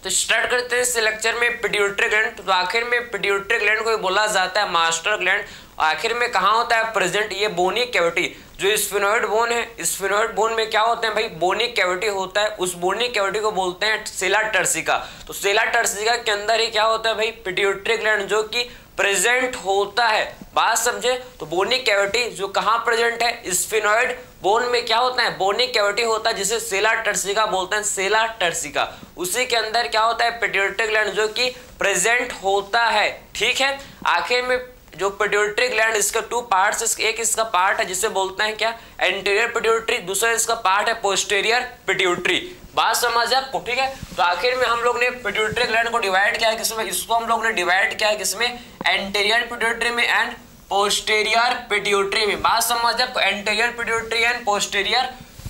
तो स्टार्ट करते हैं इस लेक्चर में पिट्यूटरी ग्लैंड। तो आखिर में पिट्यूटरी ग्लैंड को बोला जाता है मास्टर ग्लैंड। आखिर में कहाँ होता है प्रेजेंट, ये बोनी कैविटी जो स्फिनोइड बोन है, स्फिनोइड बोन में क्या होते हैं भाई, बोनी कैविटी होता है। उस बोनी कैविटी को बोलते हैं सेला टर्सिका। तो सेला टर्सिका के अंदर ही क्या होता है भाई, पिट्यूटरी ग्लैंड जो कि प्रेजेंट होता है। बात समझे, तो बोनी कैविटी जो कहाँ प्रेजेंट है, स्फिनोइड बोन में क्या होता है, बोनी कैविटी होता है जिसे सेला टर्सिका बोलते हैं, सेला टर्सिका। उसी के अंदर क्या होता है पिट्यूटरी ग्लैंड जो कि प्रेजेंट होता है। ठीक है, आखिर में जो पिट्यूटरी ग्लैंड इसका टू पार्ट्स, एक इसका पार्ट है जिसे बोलते हैं क्या, एंटीरियर पिट्यूटरी, दूसरा इसका पार्ट है पोस्टीरियर पिट्यूटरी। बात समझ आपको, ठीक है। तो आखिर में हम लोग ने पिट्यूटरी ग्लैंड को डिवाइड किया है किसमें, इसको हम लोग ने डिवाइड किया है किसमें, एंटीरियर पिट्यूटरी में एंड पोस्टीरियर पिट्यूटरी में। बात समझ आपको, anterior pituitary and posterior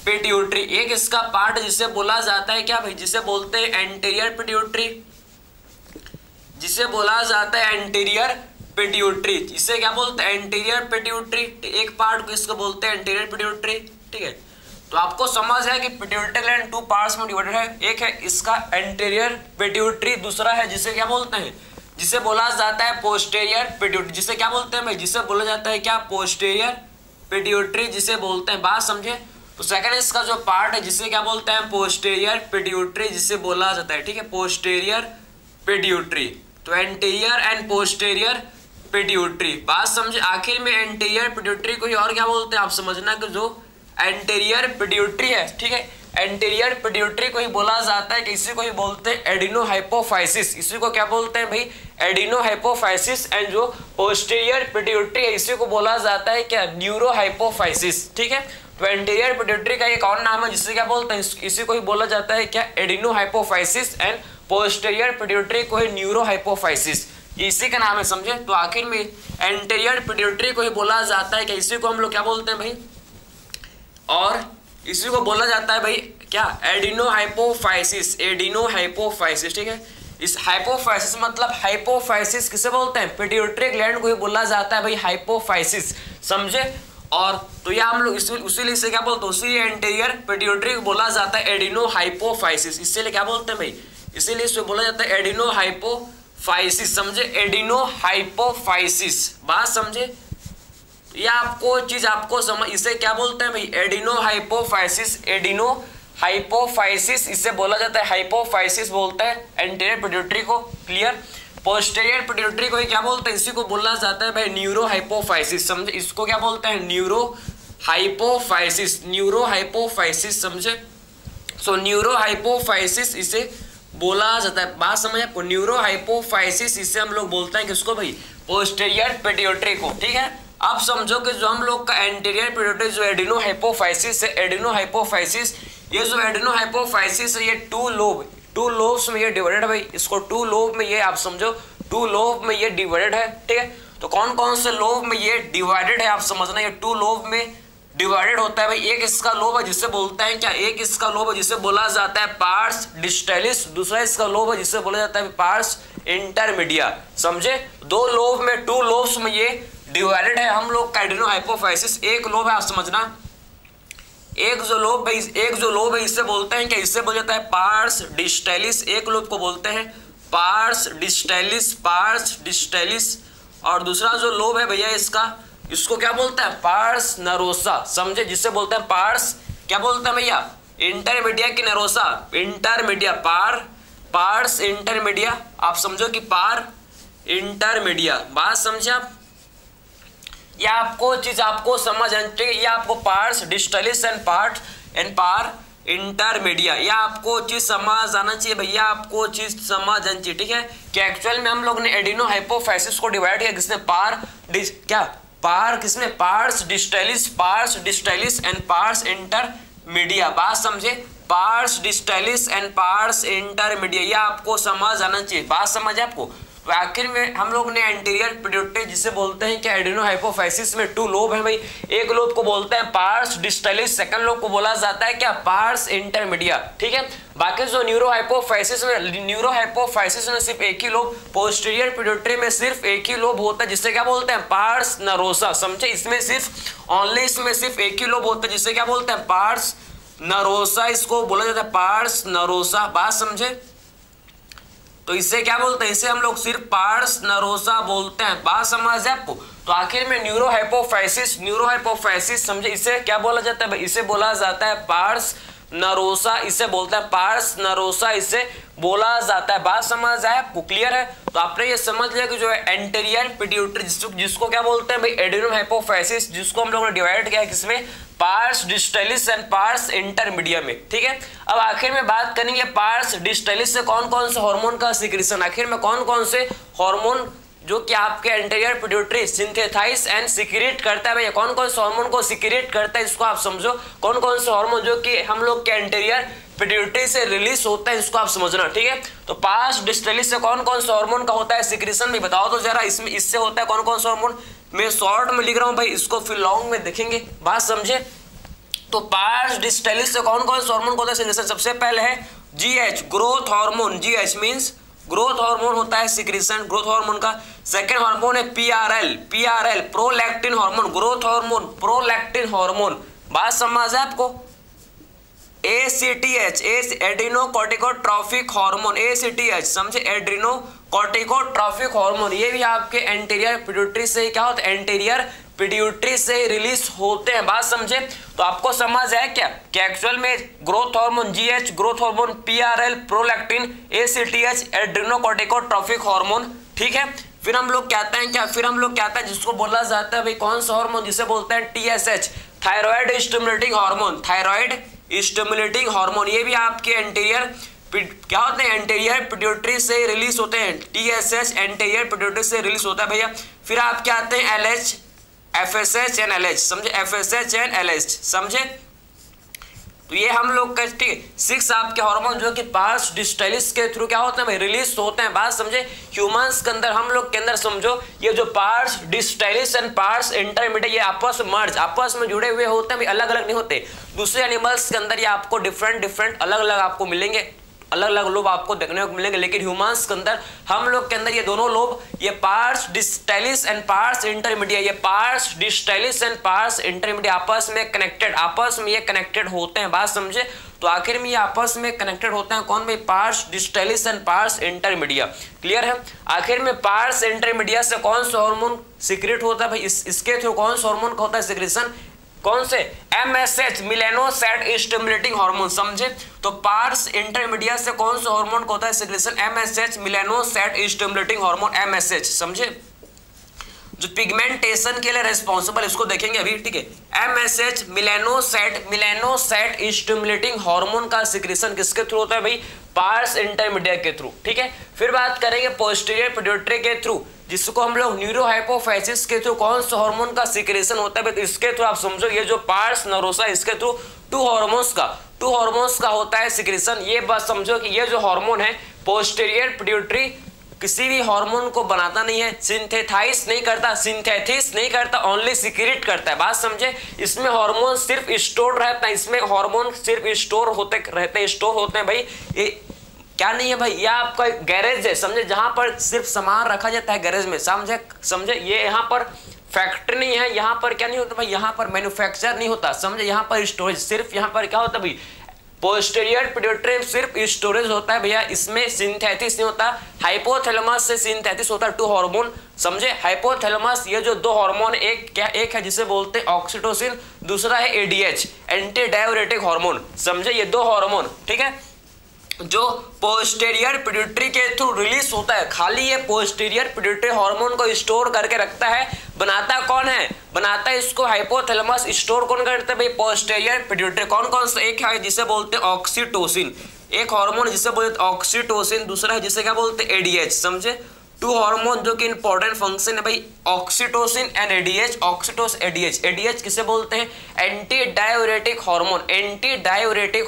pituitary. एक इसका पार्ट जिसे बोला जाता है क्या भाई, जिसे बोलते हैं एंटीरियर पिट्यूटरी, जिसे बोला जाता है एंटीरियर पिट्यूटरी। इसे क्या बोलते हैं, एंटीरियर पिट्यूटरी। एक पार्ट को इसको बोलते हैं एंटीरियर पिट्यूटरी। ठीक है, तो आपको समझ है कि पिट्यूटरी ग्लैंड टू पार्ट्स में डिवाइडेड है। एक है इसका एंटीरियर पिट्यूटरी, दूसरा है जिसे क्या बोलते हैं, जिसे बोला जाता है पोस्टीरियर पिट्यूटरी। जिसे क्या बोलते हैं भाई, जिसे बोला जाता है क्या, पोस्टीरियर पिट्यूटरी जिसे बोलते हैं। बात समझे, तो सेकंड इसका जो पार्ट है जिसे क्या बोलते हैं, पोस्टीरियर पिट्यूटरी जिसे बोला जाता है। ठीक है, पोस्टीरियर पिट्यूटरी। तो एंटीरियर एंड पोस्टीरियर पिट्यूटरी। बात समझे, आखिर में एंटीरियर पिट्यूटरी को ही और क्या बोलते हैं आप समझना कि जो एंटीरियर पिट्यूटरी है, ठीक है, एंटीरियर पिट्यूटरी को ही बोला जाता है कि इसी को ही बोलते हैं एडिनोहाइपोफाइसिस। इसी को क्या बोलते हैं भाई, एडिनोहाइपोफाइसिस। एंड जो पोस्टीरियर पिट्यूटरी है इसी को बोला जाता है क्या, न्यूरोहाइपोफाइसिस। ठीक है, तो एंटीरियर पिट्यूटरी का एक और नाम है जिसे क्या बोलते हैं, इसी को ही बोला जाता है क्या, एडिनोहाइपोफाइसिस। एंड पोस्टीरियर पिट्यूटरी को ही न्यूरोहाइपोफाइसिस, ये इसी का नाम है, समझे। तो आखिर में एंटीरियर पिट्यूटरी को ही बोला जाता है कि इसी को हम लोग क्या बोलते हैं भाई, और इसी को बोला जाता है भाई क्या, एडिनोहाइपोफाइसिस, एडिनोहाइपोफाइसिस। ठीक है, इस हाइपोफाइसिस मतलब हाइपोफाइसिस किसे बोलते हैं, पिट्यूटरी ग्लैंड को ही बोला जाता है भाई हाइपोफाइसिस, समझे। और तो ये हम लोग उसीलिए इसे क्या बोलते हैं, उसी एंटीरियर पिट्यूटरी को बोला जाता है एडिनोहाइपोफाइसिस। इसीलिए क्या बोलते हैं भाई, इसीलिए इसे बोला जाता है एडिनोहाइपोफाइसिस, समझे, एडिनोहाइपोफाइसिस। बात समझे, ये आपको चीज आपको समझ, इसे क्या बोलते हैं भाई, एडिनोहाइपोफाइसिस, एडिनोहाइपोफाइसिस इसे बोला जाता है, हाइपोफाइसिस बोलते हैं एंटीरियर पिट्यूटरी को। क्लियर, पोस्टीरियर पिट्यूटरी को ही क्या बोलते हैं, इसी को बोला जाता है भाई न्यूरोहाइपोफाइसिस, समझे। इसको क्या बोलते हैं, न्यूरोहाइपोफाइसिस, न्यूरोहाइपोफाइसिस, समझे। सो न्यूरोहाइपोफाइसिस इसे बोला जाता है। बात समझ आपको, न्यूरोहाइपोफाइसिस इसे हम लोग बोलते हैं किसको भाई, पोस्टीरियर पिट्यूटरी को। ठीक है, अब समझो कि जो हम लोग का एंटीरियर पिट्यूटरी जो एडिनोहाइपोफाइसिस है, एडिनोहाइपोफाइसिस, ये जो एडिनोहाइपोफाइसिस है ये टू लोब्स में ये डिवाइडेड है भाई। इसको टू लोब में ये आप समझो, टू लोब में ये डिवाइडेड है। ठीक है, तो कौन कौन से लोब में ये डिवाइडेड है आप समझना, ये टू लोब में डिवाइडेड होता है भाई। एक इसका लोब है जिसे बोलते हैं क्या, एक इसका लोब है जिसे बोला जाता है पार्स डिस्टैलिस, दूसरा इसका लोब है जिसे बोला जाता है पार्स इंटरमीडिया, समझे। दो लोब में, टू लोब्स में ये डिवाइडेड है हम लोग का एडिनोहाइपोफाइसिस। एक लोब है आप समझना, एक जो लोब है इससे बोलते हैं क्या, इससे बोला जाता है पार्स डिस्टैलिस। एक लोब को बोलते हैं पार्स डिस्टैलिस, पार्स डिस्टैलिस। और दूसरा जो लोब है भैया इसको क्या बोलते हैं, पार्स नरोसा, समझे, जिसे बोलते हैं पार्स, क्या बोलते हैं भैया, इंटरमीडिया की नरोसा, इंटरमीडिया, पार्स इंटरमीडिया, आप समझो कि पार इंटरमीडिया। बात समझे आप, या आपको चीज आपको समझ आनी चाहिए, या आपको pars distalis and pars intermedia, या आपको चीज समझ आना चाहिए भैया, आपको चीज समझ आनी चाहिए। ठीक है, कि एक्चुअल में हम लोग ने एडिनोहाइपोफाइसिस को डिवाइड किया किसने, किसमें, parse distalis and parse intermedia. बात समझे, parse distalis and parse intermedia, ये आपको समझ आना चाहिए। बात समझ आपको। तो आखिर में हम लोग ने एंटीरियर पिट्यूटरी जिसे बोलते हैं क्या, एडिनोहाइपोफाइसिस में टू लोब है भाई। एक लोब को बोलते हैं पार्स डिस्टलिस, सेकंड लोब को बोला जाता है क्या, पार्स इंटरमीडिया। ठीक है, बाकी जो न्यूरोहाइपोफाइसिस में सिर्फ एक ही लोब, पोस्टीरियर पिट्यूटरी में सिर्फ एक ही लोब होता है जिसे क्या बोलते हैं, पार्स नरोसा, समझे। इसमें सिर्फ एक ही लोब होता है जिसे क्या बोलते हैं, पार्स नरोसा, इसको बोला जाता है पार्स नरोसा। बात समझे, तो इसे क्या बोलते हैं, इसे हम लोग सिर्फ पार्स नरोसा बोलते हैं। बात समझ है आपको। तो आखिर में न्यूरोहाइपोफाइसिस समझे, इसे क्या बोला जाता है भाई, इसे बोला जाता है पार्स नरोसा, इसे बोलते हैं पार्स नरोसा, इसे बोला जाता है। बात समझ आए आपको, क्लियर है। तो आपने ये समझ लिया कि जो है एंटीरियर पिट्यूटरी, जिसको क्या बोलते हैं भाई एडेनोहाइपोफाइसिस, जिसको हम लोगों ने डिवाइड किया है किसमें, parse distalis and parse intermedia में, ठीक है। अब आखिर में बात करेंगे पार्स डिस्टलिस से कौन कौन से हार्मोन का सिक्रीशन, आखिर में कौन कौन से हार्मोन जो कि आपके anterior pituitary synthesize and secrete करता है भैया, कौन कौन से हार्मोन को सिक्रेट करता है, इसको आप समझो। कौन कौन से हार्मोन जो कि हम लोग के एंटीरियर पिट्यूटरी से रिलीज होता है, इसको आप समझना, ठीक है। तो पार्स डिस्टलिस से कौन कौन से हार्मोन का होता है सिक्रेशन भी बताओ तो जरा, इसमें इससे होता है कौन कौन से हार्मोन। मैं शॉर्ट में लिख रहा हूं भाई, इसको फिर लॉन्ग में देखेंगे, बात समझे। तो पार्स डिस्टलिस से कौन कौन से हार्मोन का होता है सिक्रेशन, सबसे पहले है GH growth hormone, GH means growth hormone होता है सिक्रीशन ग्रोथ हार्मोन का। सेकंड हार्मोन है PRL, PRL prolactin hormone, growth hormone prolactin hormone, बात समझ है आपको। एसीटीएच एड्रीनोकॉर्टिकोट्रॉफिक हार्मोन, एसीटीएच समझे एड्रीनोकॉर्टिकोट्रॉफिक हार्मोन, ये भी आपके एंटीरियर पिट्यूटरी से क्या होता है, एंटीरियर पिट्यूटरी से रिलीज होते हैं, बात समझे। तो आपको समझ है क्या कि एक्चुअल में growth hormone GH, growth hormone PRL, prolactin, ACTH adrenocorticotrophic hormone, ठीक है। फिर हम लोग कहते हैं क्या, फिर हम लोग कहते हैं जिसको बोला जाता है भाई कौन सा हार्मोन, जिसे बोलते हैं TSH, thyroid stimulating hormone, thyroid stimulating hormone, ये भी आपके एंटीरियर क्या होते हैं, एंटीरियर पिट्यूटरी से रिलीज होते हैं। टीएसएच एंटीरियर पिट्यूटरी से रिलीज होता है भैया। फिर आप क्या आते हैं एलएच, एफएसएच एंड एलएच, समझे एफएसएच एंड एलएच, समझे। तो ये हम लोग का 6 आपके हार्मोन जो कि पार्स डिस्टलिस के थ्रू क्या होते हैं भाई रिलीज होते हैं, बात समझे। ह्यूमंस के अंदर, हम लोग के अंदर समझो ये जो pars distalis and pars intermediate, ये आपस में मर्ज, आपस में जुड़े हुए होते हैं भाई, अलग अलग नहीं होते। दूसरे एनिमल्स के अंदर ये आपको डिफरेंट अलग अलग आपको मिलेंगे, अलग अलग लोब आपको देखने को मिलेंगे, लेकिन ह्यूमंस के अंदर, हम लोग के अंदर ये दोनों लोब, ये pars distalis and pars intermediate, ये pars distalis and pars intermediate आपस में कनेक्टेड, आपस में ये कनेक्टेड होते हैं, बात समझे। तो आखिर में ये आपस में कनेक्टेड होते हैं कौन भाई, pars distalis and pars intermediate, clear है। आखिर में पार्स इंटरमीडिएट से कौन सा हार्मोन सीक्रेट होता है भाई, इसके थ्रू कौन सा हार्मोन का होता है सिक्रेशन, कौन से, एमएसएच मिलेनोसाइट स्टिमुलेटिंग हार्मोन, समझे। तो पार्स इंटरमीडिएट से कौन सा हार्मोन का होता है secretion, MSH melanocyte stimulating hormone, MSH, समझे। जो पिगमेंटेशन के लिए रिस्पॉन्सिबल, इसको देखेंगे अभी, ठीक है। एमएसएच मिलेनोसाइट स्टिमुलेटिंग हार्मोन का सिक्रेशन किसके थ्रू होता है भाई, पार्स इंटरमीडिएट के थ्रू, ठीक है। फिर बात करेंगे पोस्टीरियर पिट्यूटरी के थ्रू, जिसको हम लोग न्यूरोहाइपोफाइसिस के थ्रू कौन सा हार्मोन का सिक्रेशन होता है, तो इसके थ्रू आप समझो ये जो पार्स नरोसा, इसके थ्रू 2 हार्मोन्स का होता है सिक्रेशन। ये बात समझो कि ये जो हार्मोन है पोस्टीरियर पिट्यूटरी किसी भी हार्मोन को बनाता नहीं है, सिंथेसाइज नहीं करता, ओनली सिक्रेट करता है, बात समझे। इसमें हार्मोन सिर्फ स्टोर रहता है, इसमें हार्मोन सिर्फ स्टोर होते हैं भाई। ये क्या नहीं है भाई, ये आपका गैरेज है, समझे, जहां पर सिर्फ सामान रखा जाता है गैरेज में, समझे। ये यहाँ पर फैक्ट्री नहीं है, यहाँ पर क्या नहीं होता भाई, यहाँ पर मैन्युफैक्चर नहीं होता, समझे। यहाँ पर स्टोरेज, सिर्फ यहाँ पर क्या होता है भाई, पोस्टीरियर पिट्यूटरी सिर्फ स्टोरेज होता है भैया, इसमें सिंथेसिस नहीं होता। हाइपोथैलेमस से सिंथेसिस होता है 2 हार्मोन, समझे। हाइपोथैलेमस, ये जो 2 हार्मोन, एक है जिसे बोलते हैं ऑक्सीटोसिन, दूसरा है एडीएच एंटी डाययूरेटिक हार्मोन, समझे। ये 2 हार्मोन, ठीक है, जो पोस्टीरियर पिट्यूटरी के थ्रू रिलीज होता है। खाली ये पोस्टीरियर पिट्यूटरी हार्मोन को स्टोर करके रखता है, बनाता कौन है, बनाता है इसको हाइपोथैलेमस, स्टोर कौन करता है भाई, पोस्टीरियर पिट्यूटरी। कौन सा, एक है जिसे बोलते हैं ऑक्सीटोसिन, एक हार्मोन जिसे बोलते हैं ऑक्सीटोसिन, दूसरा है जिसे क्या बोलते हैं एडीएच, समझे। 2 हार्मोन जो कि इंपॉर्टेंट फंक्शन है भाई, ऑक्सीटोसिन एंड एडीएच, एडीएच किसे बोलते हैं, एंटी डाययूरेटिक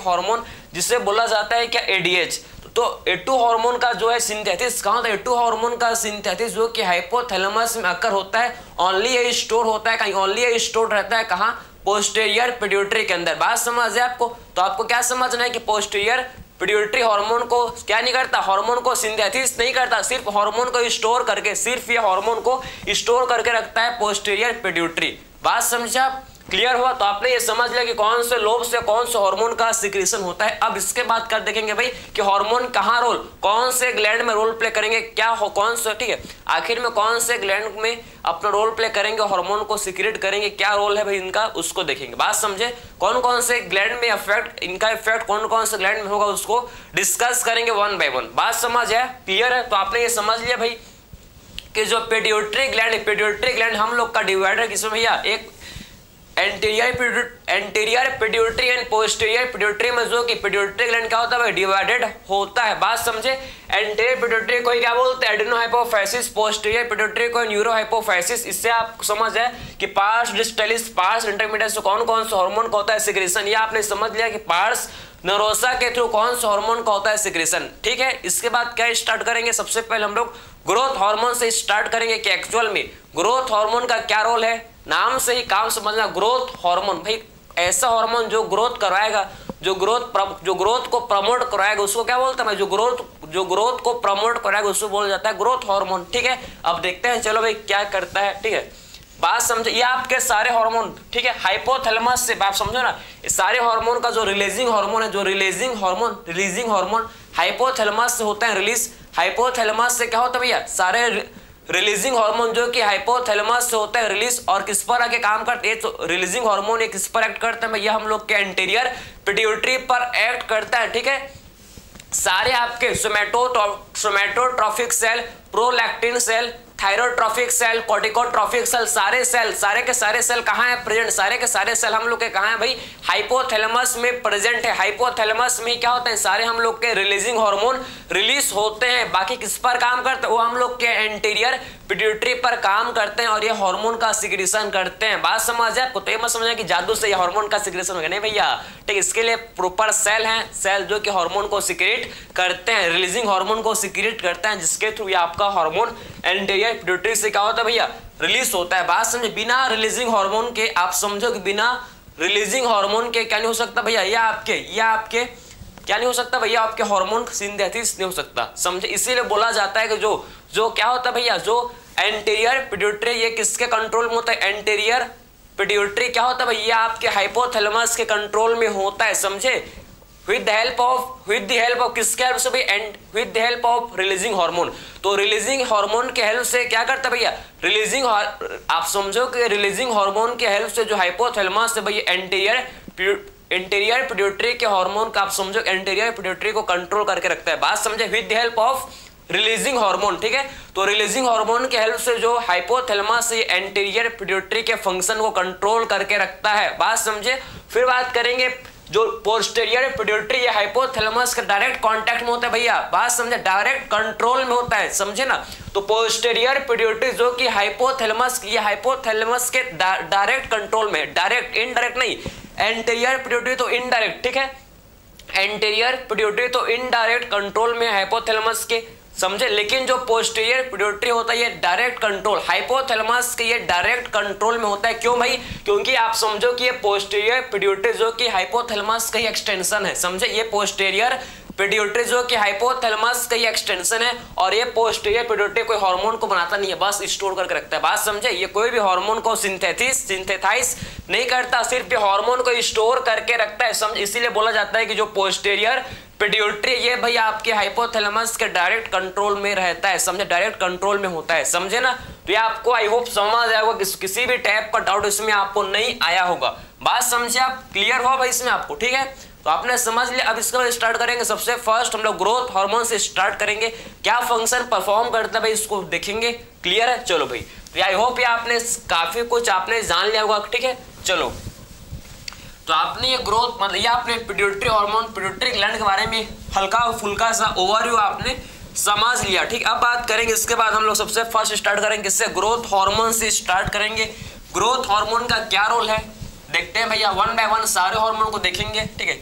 हार्मोन, जिसे बोला जाता है क्या, एडीएच। तो A2 हार्मोन का जो है सिंथेसिस कहाँ होता है, A2 हार्मोन का सिंथेसिस जो कि हाइपोथैलेमस में अकर होता है, ओनली ये स्टोर होता है कहीं, ओनली ये स्टोर रहता है कहाँ, पोस्टीरियर पिट्यूटरी के अंदर, बात समझ है आपको। तो आपको क्या समझना है कि पोस्टीरियर पिट्यूटरी हार्मोन को क्या नहीं करता, हार्मोन को सिंथेसिस नहीं करता, सिर्फ हार्मोन को स्टोर करके, सिर्फ ये हार्मोन को स्टोर करके रखता है पोस्टीरियर पिट्यूटरी, बात समझे आप, क्लियर हुआ? तो आपने ये समझ लिया कि कौन से लोब से कौन से हार्मोन का सिक्रेशन होता है। अब इसके बाद कर देखेंगे भाई कि हार्मोन कहाँ रोल, कौन से ग्लैंड में रोल प्ले करेंगे, क्या हो कौन से, ठीक है, आखिर में कौन से ग्लैंड में अपना रोल प्ले करेंगे, हार्मोन को सिक्रेट करेंगे, क्या रोल है भाई इनका, उसको देखेंगे। बात समझे? कौन कौन से ग्लैंड में इफेक्ट, इनका इफेक्ट कौन कौन से ग्लैंड में होगा उसको डिस्कस करेंगे वन बाय वन। बात समझ है? क्लियर है? तो आपने ये समझ लिया भाई कि जो पिट्यूटरी ग्लैंड है, पिट्यूटरी ग्लैंड हम लोग का डिवाइडर किसमें भैया, एक anterior pituitary and posterior pituitary में जो कि पिट्यूटरी ग्लैंड क्या होता है डिवाइडेड होता है। बात समझे? एंटीरियर पिट्यूटरी को क्या बोलते हैं, एडेनोहाइपोफाइसिस, पोस्टीरियर पिट्यूटरी को न्यूरोहाइपोफाइसिस। इससे आप समझ है कि पार्स डिस्टलिस, पार्स इंटरमीडिएट से कौन कौन सा हार्मोन का होता है सिक्रेशन। ये आपने समझ लिया कि पार्स नरोसा के थ्रू कौन सा हार्मोन का होता है सिक्रेशन। ठीक है, इसके बाद क्या स्टार्ट करेंगे, सबसे पहले हम लोग ग्रोथ हार्मोन से स्टार्ट करेंगे कि एक्चुअल में ग्रोथ हार्मोन का क्या रोल है। नाम से ही काम समझना, ग्रोथ हार्मोन भाई ऐसा हार्मोन जो ग्रोथ करवाएगा, जो ग्रोथ को प्रमोट कराएगा उसको क्या बोलते हैं, जो ग्रोथ को प्रमोट कराएगा उसको बोला जाता है ग्रोथ हार्मोन। ठीक है, अब देखते हैं चलो भाई क्या करता है। ठीक है, बात समझे? ये आपके सारे हार्मोन, ठीक है, हाइपोथैलेमस से, बात समझो ना, सारे हार्मोन का जो रिलीजिंग हार्मोन है, जो रिलीजिंग हार्मोन हाइपोथैलेमस से होता है रिलीज। हाइपोथैलेमस से क्या होता है भैया, सारे रिलीजिंग हार्मोन जो कि हाइपोथैलेमस से होता है रिलीज, और किस पर आके काम करते हैं, तो रिलीजिंग हार्मोन ये किस पर एक्ट करते हैं भैया, हम लोग के एंटीरियर पिट्यूटरी पर एक्ट करता है। ठीक है, सारे आपके somatotrophic cell, prolactin cell, thyrotrophic cell, corticotrophic cell, सारे के सारे सेल कहाँ है प्रेजेंट, सारे के सारे सेल हम लोग के कहाँ है भाई, हाइपोथैलेमस में प्रेजेंट है। हाइपोथैलेमस में क्या होते हैं, सारे हम लोग के रिलीजिंग हार्मोन रिलीज होते हैं। बाकी किस पर काम करते हैं, वो हम लोग के एंटीरियर पिट्यूटरी पर काम करते हैं और ये हार्मोन का सिक्रेशन करते हैं। बात समझ है आपको? तो ये मत समझना कि जादू से ये हार्मोन का सिक्रेशन होगा, नहीं भैया। ठीक, इसके लिए प्रॉपर सेल हैं, सेल जो कि हार्मोन को सिक्रेट करते हैं, रिलीजिंग हार्मोन को सिक्रेट करते हैं, जिसके थ्रू ये आपका हार्मोन एंटीरियर पिट्यूटरी से क्या होता है भैया, रिलीज होता है। बात समझे? बिना रिलीजिंग हार्मोन के, आप समझो कि बिना रिलीजिंग हार्मोन के क्या नहीं हो सकता भैया, ये आपके क्या नहीं हो सकता भैया, आपके हार्मोन सिंथेसिस नहीं हो सकता। समझे? इसीलिए बोला जाता है कि जो क्या होता है भैया, जो एंटीरियर पिट्यूटरी ये किसके कंट्रोल में होता है, एंटीरियर पिट्यूटरी क्या होता है भैया, आपके हाइपोथैलेमस के कंट्रोल में होता है। समझे? विद द हेल्प ऑफ किसके हेल्प से भाई, and with the help of releasing hormone. तो रिलीजिंग हार्मोन के हेल्प से क्या करता है भैया, आप समझो कि रिलीजिंग हार्मोन के हेल्प से जो हाइपोथैलेमस है भैया एंटीरियर पिट्यूटरी के हार्मोन का, आप समझो एंटीरियर पिट्यूटरी को कंट्रोल करके रखता है। बात समझे? With the help of releasing hormone. ठीक है, तो रिलीजिंग हार्मोन के हेल्प से जो हाइपोथैलेमस ये एंटीरियर पिट्यूटरी के फंक्शन को कंट्रोल करके रखता है। बात समझे? फिर बात करेंगे जो पोस्टीरियर पिट्यूटरी ये हाइपोथैलेमस का डायरेक्ट कांटेक्ट में होता है भैया। बात समझे? डायरेक्ट कंट्रोल में होता है, समझे ना। तो पोस्टीरियर पिट्यूटरी जो कि हाइपोथैलेमस के डायरेक्ट कंट्रोल में, डायरेक्ट, इनडायरेक्ट नहीं। एंटीरियर पिट्यूटरी तो इनडायरेक्ट, ठीक है, एंटीरियर पिट्यूटरी तो इनडायरेक्ट कंट्रोल में हाइपोथैलेमस के, समझे। लेकिन जो पोस्टीरियर पिट्यूटरी होता है ये डायरेक्ट कंट्रोल, हाइपोथैलेमस के ये डायरेक्ट कंट्रोल में होता है। क्यों भाई? क्योंकि आप समझो कि ये पोस्टीरियर पिट्यूटरी जो कि हाइपोथैलेमस का ही एक्सटेंशन है। समझे? ये पोस्टीरियर पिट्यूटरी जो कि हाइपोथैलेमस का ही एक्सटेंशन है, और ये पोस्टीरियर पिट्यूटरी कोई हार्मोन को बनाता नहीं है, बस स्टोर करके रखता है। बात समझे? ये कोई भी हार्मोन को सिंथेसाइज नहीं करता, सिर्फ ये हार्मोन को स्टोर करके रखता है। समझ? इसीलिए बोला जाता है कि जो पोस्टीरियर पिट्यूटरी ये भाई आपके हाइपोथैलेमस के डायरेक्ट कंट्रोल में रहता है। समझे? डायरेक्ट कंट्रोल में होता है, समझे ना। तो ये आपको आई होप समझ आया होगा, किसी भी टाइप का डाउट इसमें आपको नहीं आया होगा। बात समझे आप? क्लियर हुआ भाई इसमें आपको? ठीक है, तो आपने समझ लिया। अब इसके बाद स्टार्ट करेंगे, सबसे फर्स्ट हम लोग ग्रोथ हार्मोन से स्टार्ट करेंगे, क्या फंक्शन परफॉर्म करता है भाई इसको देखेंगे। क्लियर है? चलो भाई, तो आई होप ये आपने काफी कुछ आपने जान लिया होगा। ठीक है, चलो, तो आपने ये ग्रोथ मतलब ये आपने पिट्यूटरी हार्मोन, पिट्यूटरी ग्लैंड के बारे में हल्का फुल्का सा ओवरव्यू आपने समझ लिया। ठीक, अब बात करेंगे इसके बाद हम लोग सबसे फर्स्ट स्टार्ट करेंगे किससे, ग्रोथ हार्मोन से स्टार्ट करेंगे। ग्रोथ हार्मोन का क्या रोल है देखते हैं भैया, वन बाय वन सारे हार्मोन को देखेंगे। ठीक है,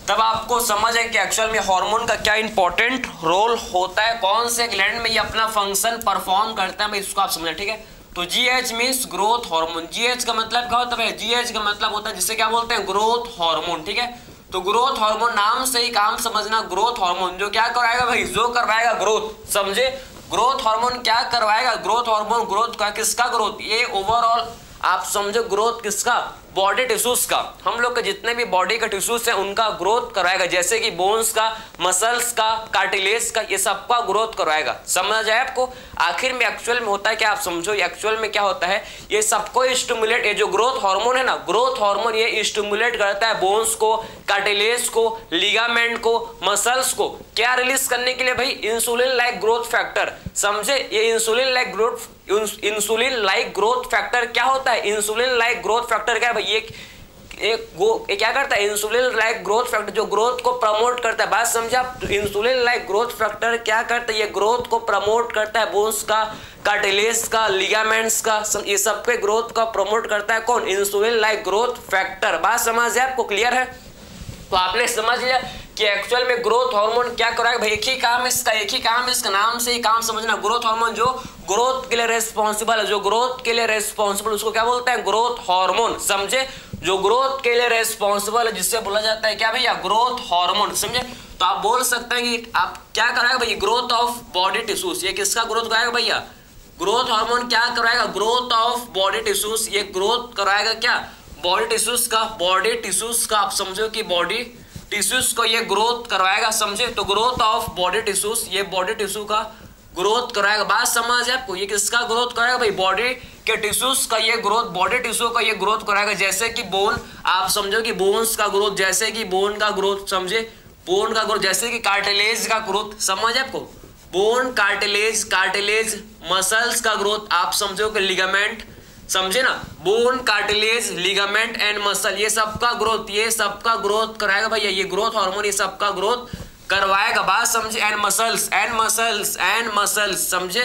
तब आपको समझ है कि एक्चुअल में हार्मोन का क्या इंपॉर्टेंट रोल होता है, कौन से ग्लैंड में ये अपना फंक्शन परफॉर्म करता है, इसको आप समझें। ठीक है, तो GH means growth hormone. GH का मतलब क्या होता है? GH का मतलब होता है जिसे क्या बोलते हैं, ग्रोथ हार्मोन। ठीक है, तो ग्रोथ हार्मोन नाम से ही काम समझना, ग्रोथ हार्मोन जो क्या करवाएगा भाई, जो करवाएगा ग्रोथ। समझे? ग्रोथ हार्मोन क्या करवाएगा, ग्रोथ हार्मोन, ग्रोथ का, किसका ग्रोथ, ये ओवरऑल आप समझो ग्रोथ किसका, बॉडी टिश्यूज का। हम लोग के जितने भी बॉडी के टिश्यूज हैं उनका ग्रोथ करवाएगा, जैसे कि बोन्स का, मसल्स का, कार्टिलेज का, ये सबका ग्रोथ करवाएगा। समझ आए आपको। आखिर में एक्चुअल में होता है क्या, आप समझो एक्चुअल में क्या होता है, ये सबको स्टिमुलेट, ये जो ग्रोथ हार्मोन है ना, ग्रोथ हार्मोन ये स्टिमुलेट करता है बोन्स को, कार्टिलेज को, लिगामेंट को, मसल्स को, क्या रिलीज करने के लिए भाई, इंसुलिन लाइक ग्रोथ फैक्टर। समझे, ये इंसुलिन लाइक ग्रोथ फैक्टर क्या होता है, इंसुलिन लाइक ग्रोथ फैक्टर क्या है भाई, ये क्या करता है, इंसुलिन लाइक ग्रोथ फैक्टर जो ग्रोथ को प्रमोट करता है। बात समझे आप, इंसुलिन लाइक ग्रोथ फैक्टर क्या करता है, ये ग्रोथ को प्रमोट करता है, बोन्स का, कार्टिलेज का, लिगामेंट्स का, ये सबके ग्रोथ का प्रमोट करता है कौन, इंसुलिन लाइक ग्रोथ फैक्टर। बात समझ आपको, क्लियर है। तो आपने समझ लिया कि एक्चुअल में ग्रोथ हार्मोन क्या कराएगा भाई, एक ही काम इसका नाम से ही काम समझना। ग्रोथ हार्मोन जो ग्रोथ के लिए रेस्पॉन्सिबल है, जो ग्रोथ के लिए रेस्पॉन्सिबल, उसको क्या बोलते हैं, ग्रोथ हार्मोन। समझे, जो ग्रोथ के लिए रेस्पॉन्सिबल है जिससे बोला जाता है क्या भैया, ग्रोथ हार्मोन। समझे, तो आप बोल सकते हैं कि आप क्या कराएगा भैया, ग्रोथ ऑफ बॉडी टिश्यूज। ये किसका ग्रोथ कराएगा भैया, ग्रोथ हार्मोन क्या कराएगा, ग्रोथ ऑफ बॉडी टिश्यूज। ये ग्रोथ कराएगा क्या, बॉडी टिश्यूज का, बॉडी टिश्यूज का। आप समझो कि बॉडी टिश्यूज को ये ग्रोथ करवाएगा। समझे, तो ग्रोथ ऑफ बॉडी टिश्यूज, ये बॉडी टिश्यू का ग्रोथ कराएगा। बात समझ है आपको, ये किसका ग्रोथ कराएगा भाई, बॉडी के टिश्यूज का ये ग्रोथ, बॉडी टिश्यू का ये ग्रोथ कराएगा। जैसे कि बोन, आप समझो कि बोन्स का ग्रोथ, जैसे कि बोन का ग्रोथ, समझे, बोन का ग्रोथ, जैसे कि कार्टिलेज का ग्रोथ। समझ आपको, बोन, कार्टिलेज, मसल्स का ग्रोथ। आप समझो कि लिगामेंट, समझे ना, bone, cartilage, ligament and muscle, ये सबका ग्रोथ कराएगा भैया, ये ग्रोथ हार्मोन ये सबका ग्रोथ करवाएगा। बात समझे, एंड मसल्स, समझे।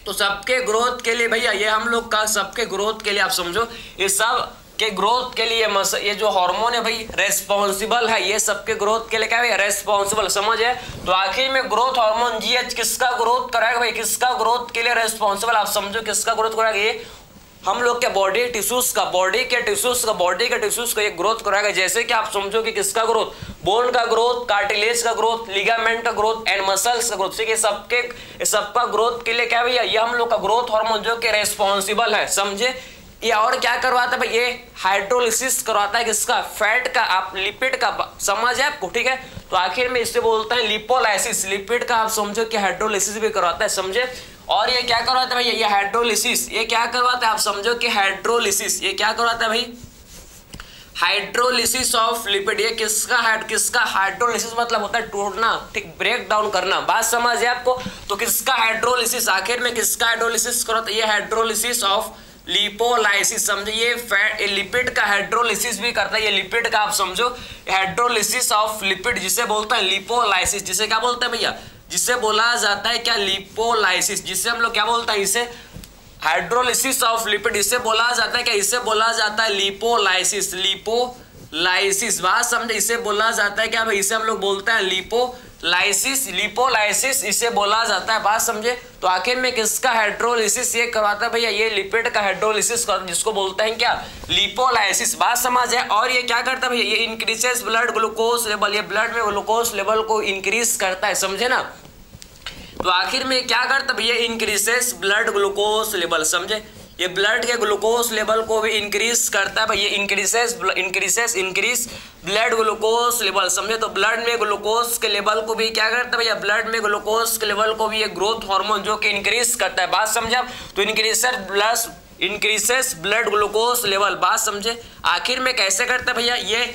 तो सबके ग्रोथ के लिए भैया, ये हम लोग का सबके ग्रोथ के लिए आप समझो, ये सब के ग्रोथ के लिए ये जो हार्मोन है भाई रेस्पॉन्सिबल है, ये सबके ग्रोथ के लिए क्या है, रेस्पॉन्सिबल। समझ है। तो आखिर में ग्रोथ हार्मोन जीएच किसका ग्रोथ कराएगा भाई, किसका ग्रोथ के लिए रेस्पॉन्सिबल, आप समझो किसका ग्रोथ कराएगा, ये हम लोग के बॉडी टिश्यूज का, बॉडी के टिश्यूज का ये ग्रोथ कराएगा। जैसे कि आप समझो कि किसका ग्रोथ, बोन का ग्रोथ, कार्टिलेज का ग्रोथ, लिगामेंट का ग्रोथ एंड मसल्स का ग्रोथ। ये सबका ग्रोथ के लिए क्या भैया, ये हम लोग का ग्रोथ हार्मोन जो कि रेस्पॉन्सिबल है। समझे, ये और क्या करवाता है भाई, ये हाइड्रोलिसिस करवाता है किसका, फैट का, आप लिपिड का। समझ है आपको, ठीक है। तो आखिर में इसे बोलते हैं लिपोलाइसिस, लिपिड का आप समझो कि हाइड्रोलिसिस भी करवाता है। समझे, और ये क्या करवाता है भाई, ये हाइड्रोलिसिस, ये क्या करवाता है, आप समझो कि हाइड्रोलिसिस, ये क्या करवाता है भाई, हाइड्रोलिसिस ऑफ लिपिड। ये किसका हाइड्रोलिसिस मतलब होता है तोड़ना, ठीक, ब्रेक डाउन करना। बात समझ है आपको। तो किसका हाइड्रोलिसिस, आखिर में किसका हाइड्रोलिसिस करवाता है, ये हाइड्रोलिसिस ऑफ लिपोलाइसिस। समझे, ये फैट, ये लिपिड का हाइड्रोलिसिस भी करता है, ये लिपिड का आप समझो हाइड्रोलिसिस ऑफ लिपिड, जिसे बोलते हैं लिपोलाइसिस। जिसे क्या बोलते हैं भैया, जिसे बोला जाता है क्या, लिपोलाइसिस। जिसे हम लोग क्या बोलते हैं, इसे हाइड्रोलिसिस ऑफ लिपिड, इसे बोला जाता है क्या, इसे बोला जाता है लिपोलाइसिस। बात समझे, इसे बोला जाता है क्या भाई, इसे हम लोग बोलते हैं लिपोलाइसिस इसे बोला जाता है। बात समझे। तो आखिर में किसका हाइड्रोलिसिस ये करवाता है भैया, ये लिपिड का हाइड्रोलिसिस करता है, जिसको बोलते हैं क्या, लिपोलाइसिस। बात समझ है। और ये क्या करता है भैया, ये इंक्रीजेस ब्लड ग्लूकोज लेवल, ये ब्लड में ग्लूकोज लेवल को इंक्रीज करता है। समझे ना। तो आखिर में क्या करता है भैया, इंक्रीजेस ब्लड ग्लूकोज लेवल। समझे, ये ब्लड के ग्लूकोज लेवल को भी इंक्रीज करता है भाई, ये इंक्रीज ब्लड ग्लूकोज लेवल। समझे, तो ब्लड में ग्लूकोज के लेवल को भी क्या करता है भैया, ब्लड में ग्लूकोज के लेवल को भी ये ग्रोथ हार्मोन जो कि इंक्रीज करता है। बात समझे आप। तो इंक्रीजेस ब्लड ग्लूकोज लेवल। बात समझे। आखिर में कैसे करता है भैया, ये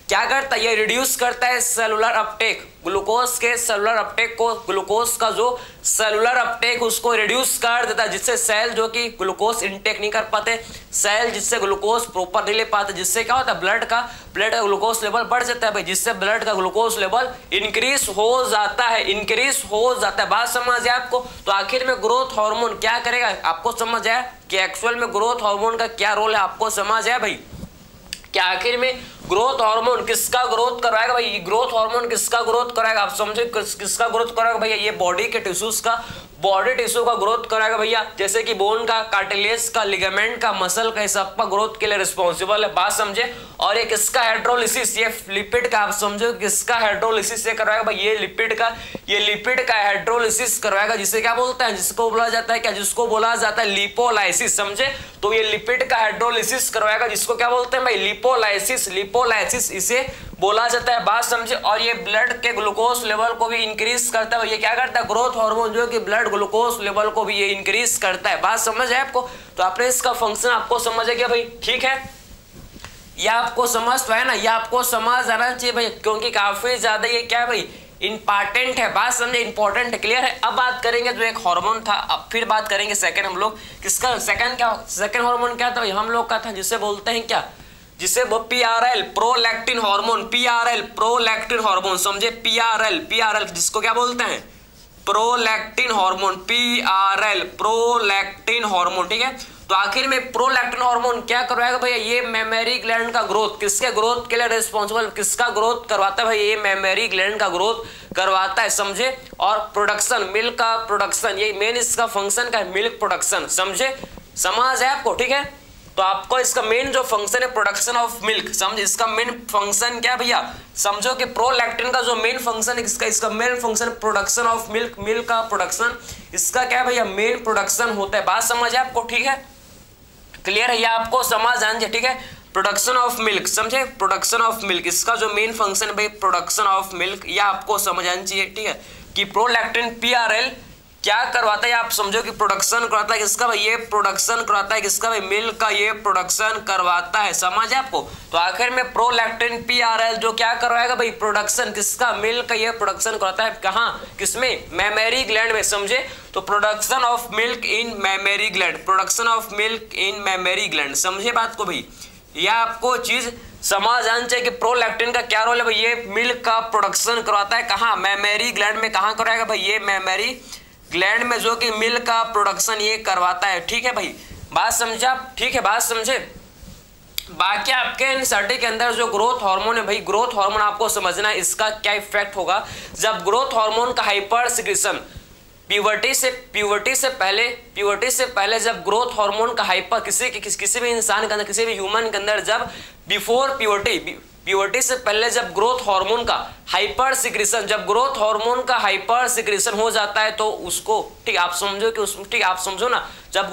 क्या करता है, ये रिड्यूस करता है सेलुलर अपटेक, ग्लूकोज के सेलुलर अपटेक को, ग्लूकोज का जो सेलुलर अपटेक उसको रिड्यूस कर देता है, जिससे सेल जो कि ग्लूकोज इनटेक नहीं कर पाते, सेल जिससे ग्लूकोज प्रॉपर नहीं ले पाते, जिससे क्या होता है ब्लड का ग्लूकोज लेवल बढ़ जाता है भाई, जिससे ब्लड का ग्लूकोज लेवल इंक्रीज हो जाता है। बात समझ आए आपको। तो आखिर में ग्रोथ हार्मोन क्या करेगा, आपको समझ आया कि एक्चुअल में ग्रोथ हार्मोन का क्या रोल है, आपको समझ आया भाई। कि आखिर में ग्रोथ हार्मोन किसका ग्रोथ करवाएगा भाई? ग्रोथ हार्मोन किसका ग्रोथ कराएगा? आप समझे किसका ग्रोथ कराएगा भैया? ये बॉडी के टिश्यूज का, बॉडी टिश्यू का ग्रोथ कराएगा भैया, जैसे कि बोन का, कार्टिलेज का, लिगामेंट का, मसल का, सब का ग्रोथ के लिए रिस्पॉन्सिबल है। बात समझे? और ये किसका हाइड्रोलिसिस? ये लिपिड का। आप समझो किसका हाइड्रोलिसिस ये करवाएगा भाई? ये लिपिड का, ये लिपिड का हाइड्रोलिसिस करवाएगा, जिसे क्या बोलते हैं? जिसको बोला जाता है क्या? जिसको बोला जाता है लिपोलाइसिस। समझे? तो ये लिपिड का हाइड्रोलिसिस करवाएगा, जिसको क्या बोलते हैं भाई? लिपोलाइसिस। लिपोलाइसिस इसे बोला जाता है। बात समझे? और ये ब्लड के ग्लूकोज लेवल को भी इंक्रीज करता है। ये क्या करता है? ग्रोथ हार्मोन जो कि ब्लड ग्लूकोज लेवल को भी ये इंक्रीज करता है। बात समझ है आपको? तो आपने इसका फंक्शन आपको समझ है क्या भाई? ठीक है, ये आपको समझ तो है ना? ये आपको समझ आना चाहिए भाई, क्योंकि काफी ज्यादा ये क्या है भाई? इंपॉर्टेंट है। बात समझे? इंपॉर्टेंट है, क्लियर है? अब बात करेंगे जो एक हार्मोन था, अब फिर बात करेंगे सेकंड हम लोग किसका। सेकंड क्या? सेकंड हार्मोन क्या था भाई हम लोग का? था जिसे बोलते हैं क्या? जिसे वो PRL, prolactin hormone. PRL, prolactin hormone. समझे? PRL जिसको क्या बोलते हैं? Prolactin hormone. PRL, prolactin hormone. ठीक है, तो आखिर में प्रोलैक्टिन हार्मोन क्या करवाएगा भैया? ये मेमोरी ग्लैंड का ग्रोथ, किसके ग्रोथ के लिए रिस्पॉन्सिबल, किसका ग्रोथ करवाता है भाई? ये मेमोरी ग्लैंड का ग्रोथ करवाता है। समझे? और प्रोडक्शन, मिल्क का प्रोडक्शन, ये मेन इसका फंक्शन का है, मिल्क प्रोडक्शन। समझे? समझ है आपको? ठीक है, तो आपको इसका मेन जो फंक्शन है प्रोडक्शन ऑफ मिल्क। समझ? इसका मेन फंक्शन क्या भैया? समझो कि प्रोलैक्टिन का जो मेन फंक्शन है इसका main function production of milk. Milk का प्रोडक्शन इसका क्या भैया? मेन प्रोडक्शन होता है। बात समझ है आपको? ठीक है, क्लियर है? ये आपको समझ आना चाहिए। ठीक है, प्रोडक्शन ऑफ मिल्क। समझे? प्रोडक्शन ऑफ मिल्क इसका जो मेन फंक्शन है भाई, प्रोडक्शन ऑफ मिल्क, ये आपको समझ आना चाहिए। ठीक है, कि प्रोलैक्टिन PRL क्या करवाता है? आप समझो कि प्रोडक्शन करवाता है किसका भाई? ये प्रोडक्शन करवाता है किसका भाई? मिल्क का ये प्रोडक्शन करवाता है। समझ है आपको? तो आखिर में प्रोलैक्टिन PRL जो क्या करवाएगा भाई? प्रोडक्शन किसका? मिल्क का ये प्रोडक्शन करवाता है। कहाँ? किसमें? मेमोरी ग्लैंड में। समझे? तो production of milk in memory gland, production of milk in memory gland. समझे बात को भाई? यह आपको चीज समझ आना चाहिए कि प्रोलैक्टिन का क्या रोल है भाई? ये मिल्क का प्रोडक्शन करवाता है। कहाँ? मेमोरी ग्लैंड में। कहाँ कराएगा भाई? ये मेमोरी ग्लैंड में, जो कि मिल्क का प्रोडक्शन ये करवाता है। ठीक है भाई, बात समझे आप? ठीक है, बात समझे? बाकी आपके एनसीईआरटी के अंदर जो ग्रोथ हार्मोन है भाई, ग्रोथ हार्मोन आपको समझना है इसका क्या इफेक्ट होगा जब ग्रोथ हार्मोन का हाइपर सिक्रीशन प्यूबर्टी से पहले जब ग्रोथ हार्मोन का हाइपर किसी भी इंसान के अंदर, किसी भी ह्यूमन के अंदर, जब बिफोर प्यूबर्टी से पहले जब ग्रोथ हार्मोन का हाइपर सिक्रीशन, जब ग्रोथ हार्मोन का हाइपर सिक्रीशन हो जाता है तो उसको, ठीक आप समझो कि ठीक आप समझो ना, जब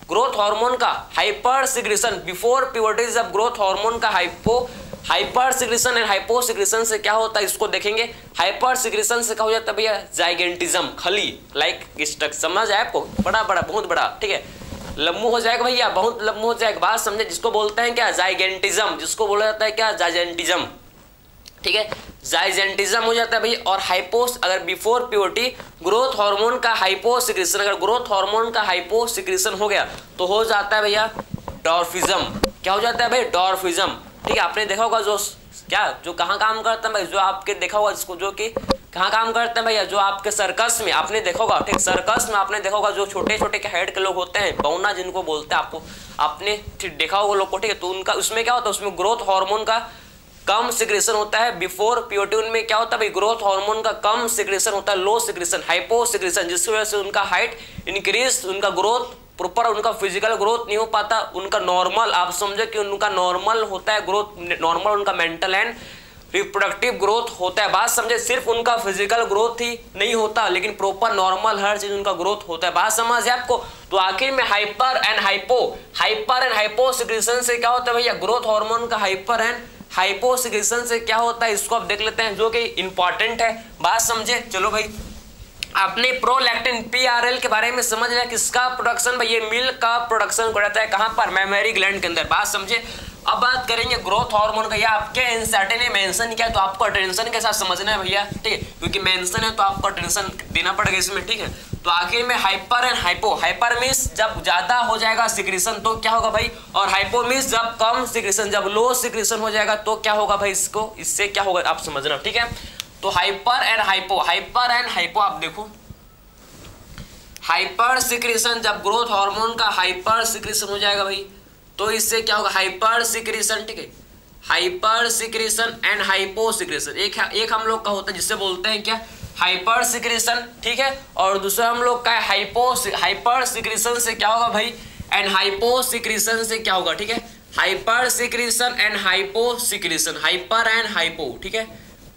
ग्रोथ हार्मोन का हाइपर सिक्रीशन बिफोर प्यूबर्टी, जब ग्रोथ हार्मोन का hyper secretion and hypo secretion से क्या होता है इसको देखेंगे। हाइपर सिक्रीशन से क्या हो जाता है भैया? जाइगेंटिज्म, खली, लाइक स्ट्रक्चर। समझ आए आपको? बड़ा बहुत बड़ा, ठीक है, लम्बू हो जाएगा भैया, बहुत लम्बू हो जाएगा। बात समझे? जिसको बोलते हैं क्या? जाइगेंटिज्म, जिसको बोला जाता है क्या? जाइगेंटिज्म। ठीक है, जाइगेंटिज्म हो जाता है भैया। और हाइपोस, अगर बिफोर प्यूबर्टी ग्रोथ हार्मोन का हाइपो सिक्रीशन, अगर ग्रोथ हार्मोन का हाइपो सिक्रीशन हो गया तो हो जाता है भैया डॉर्फिज्म। क्या हो जाता है भाई? डॉर्फिज्म। ठीक है, आपने देखा होगा जो कहाँ काम करता है भाई? जो आपके देखा होगा जिसको, जो कि कहाँ काम करते हैं भैया? जो आपके सर्कस में आपने देखा होगा। ठीक, सर्कस में आपने देखा होगा जो छोटे छोटे के हेड के लोग होते हैं, बौना जिनको बोलते हैं, आपको आपने देखा होगा लोग को। ठीक है, तो उनका उसमें क्या होता है? उसमें ग्रोथ हार्मोन का कम सिक्रेशन होता है। बिफोर प्यूबर्टी उनमें क्या होता है भाई? ग्रोथ हार्मोन का कम सिक्रेशन होता है, लो सिक्रेशन, हाइपो सिक्रेशन, जिसकी वजह से उनका हाइट इंक्रीज, उनका ग्रोथ प्रॉपर, उनका फिजिकल ग्रोथ नहीं हो पाता, उनका नॉर्मल, आप समझे कि उनका नॉर्मल होता है ग्रोथ, नॉर्मल उनका मेंटल एंड रिप्रोडक्टिव ग्रोथ होता है। बात समझे? सिर्फ उनका फिजिकल ग्रोथ ही नहीं होता, लेकिन प्रॉपर नॉर्मल हर चीज उनका ग्रोथ होता है। बात समझ है आपको? तो आखिर में हाइपर एंड हाइपो सिक्रेशन से क्या होता है भैया? ग्रोथ हार्मोन का हाइपर एंड हाइपो सिक्रेशन से क्या होता है इसको आप देख लेते हैं, जो कि इंपॉर्टेंट है। बात समझे? चलो भाई, आपने प्रोलैक्टिन PRL के बारे में समझ लिया, किसका प्रोडक्शन भाई? ये मिल्क का प्रोडक्शन कराता है। कहां पर? मेमोरी ग्लैंड के अंदर। बात समझे? अब बात करेंगे ग्रोथ हार्मोन का। ये आपके एनसीईआरटी ने मेंशन किया तो आपको अटेंशन के साथ समझना है भैया। ठीक है, क्योंकि मेंशन है तो आपको अटेंशन देना पड़ेगा इसमें। ठीक है, तो आखिर में hyper and hypo. Hyper means जब ज्यादा हो जाएगा सिक्रेशन तो क्या होगा भाई? और हाइपो मींस जब कम सिक्रेशन, जब लो सिक्रेशन हो जाएगा तो क्या होगा भाई? इससे क्या होगा आप समझना। ठीक है, तो हाइपर एंड हाइपो आप देखो, हाइपर सिक्रेशन, जब ग्रोथ हार्मोन का हाइपर सिक्रेशन हो जाएगा भाई तो इससे क्या होगा? Hyper secretion. ठीक है, hyper secretion and hypo secretion. एक हम लोग का होता है जिससे बोलते हैं क्या, हाइपर सिक्रेशन, ठीक है, और दूसरा हम लोग का है हाइपर सिक्रेशन से क्या होगा भाई, एंड हाइपो सिक्रेशन से क्या होगा, ठीक है, hyper secretion and hypo secretion, hyper and hypo, ठीक है।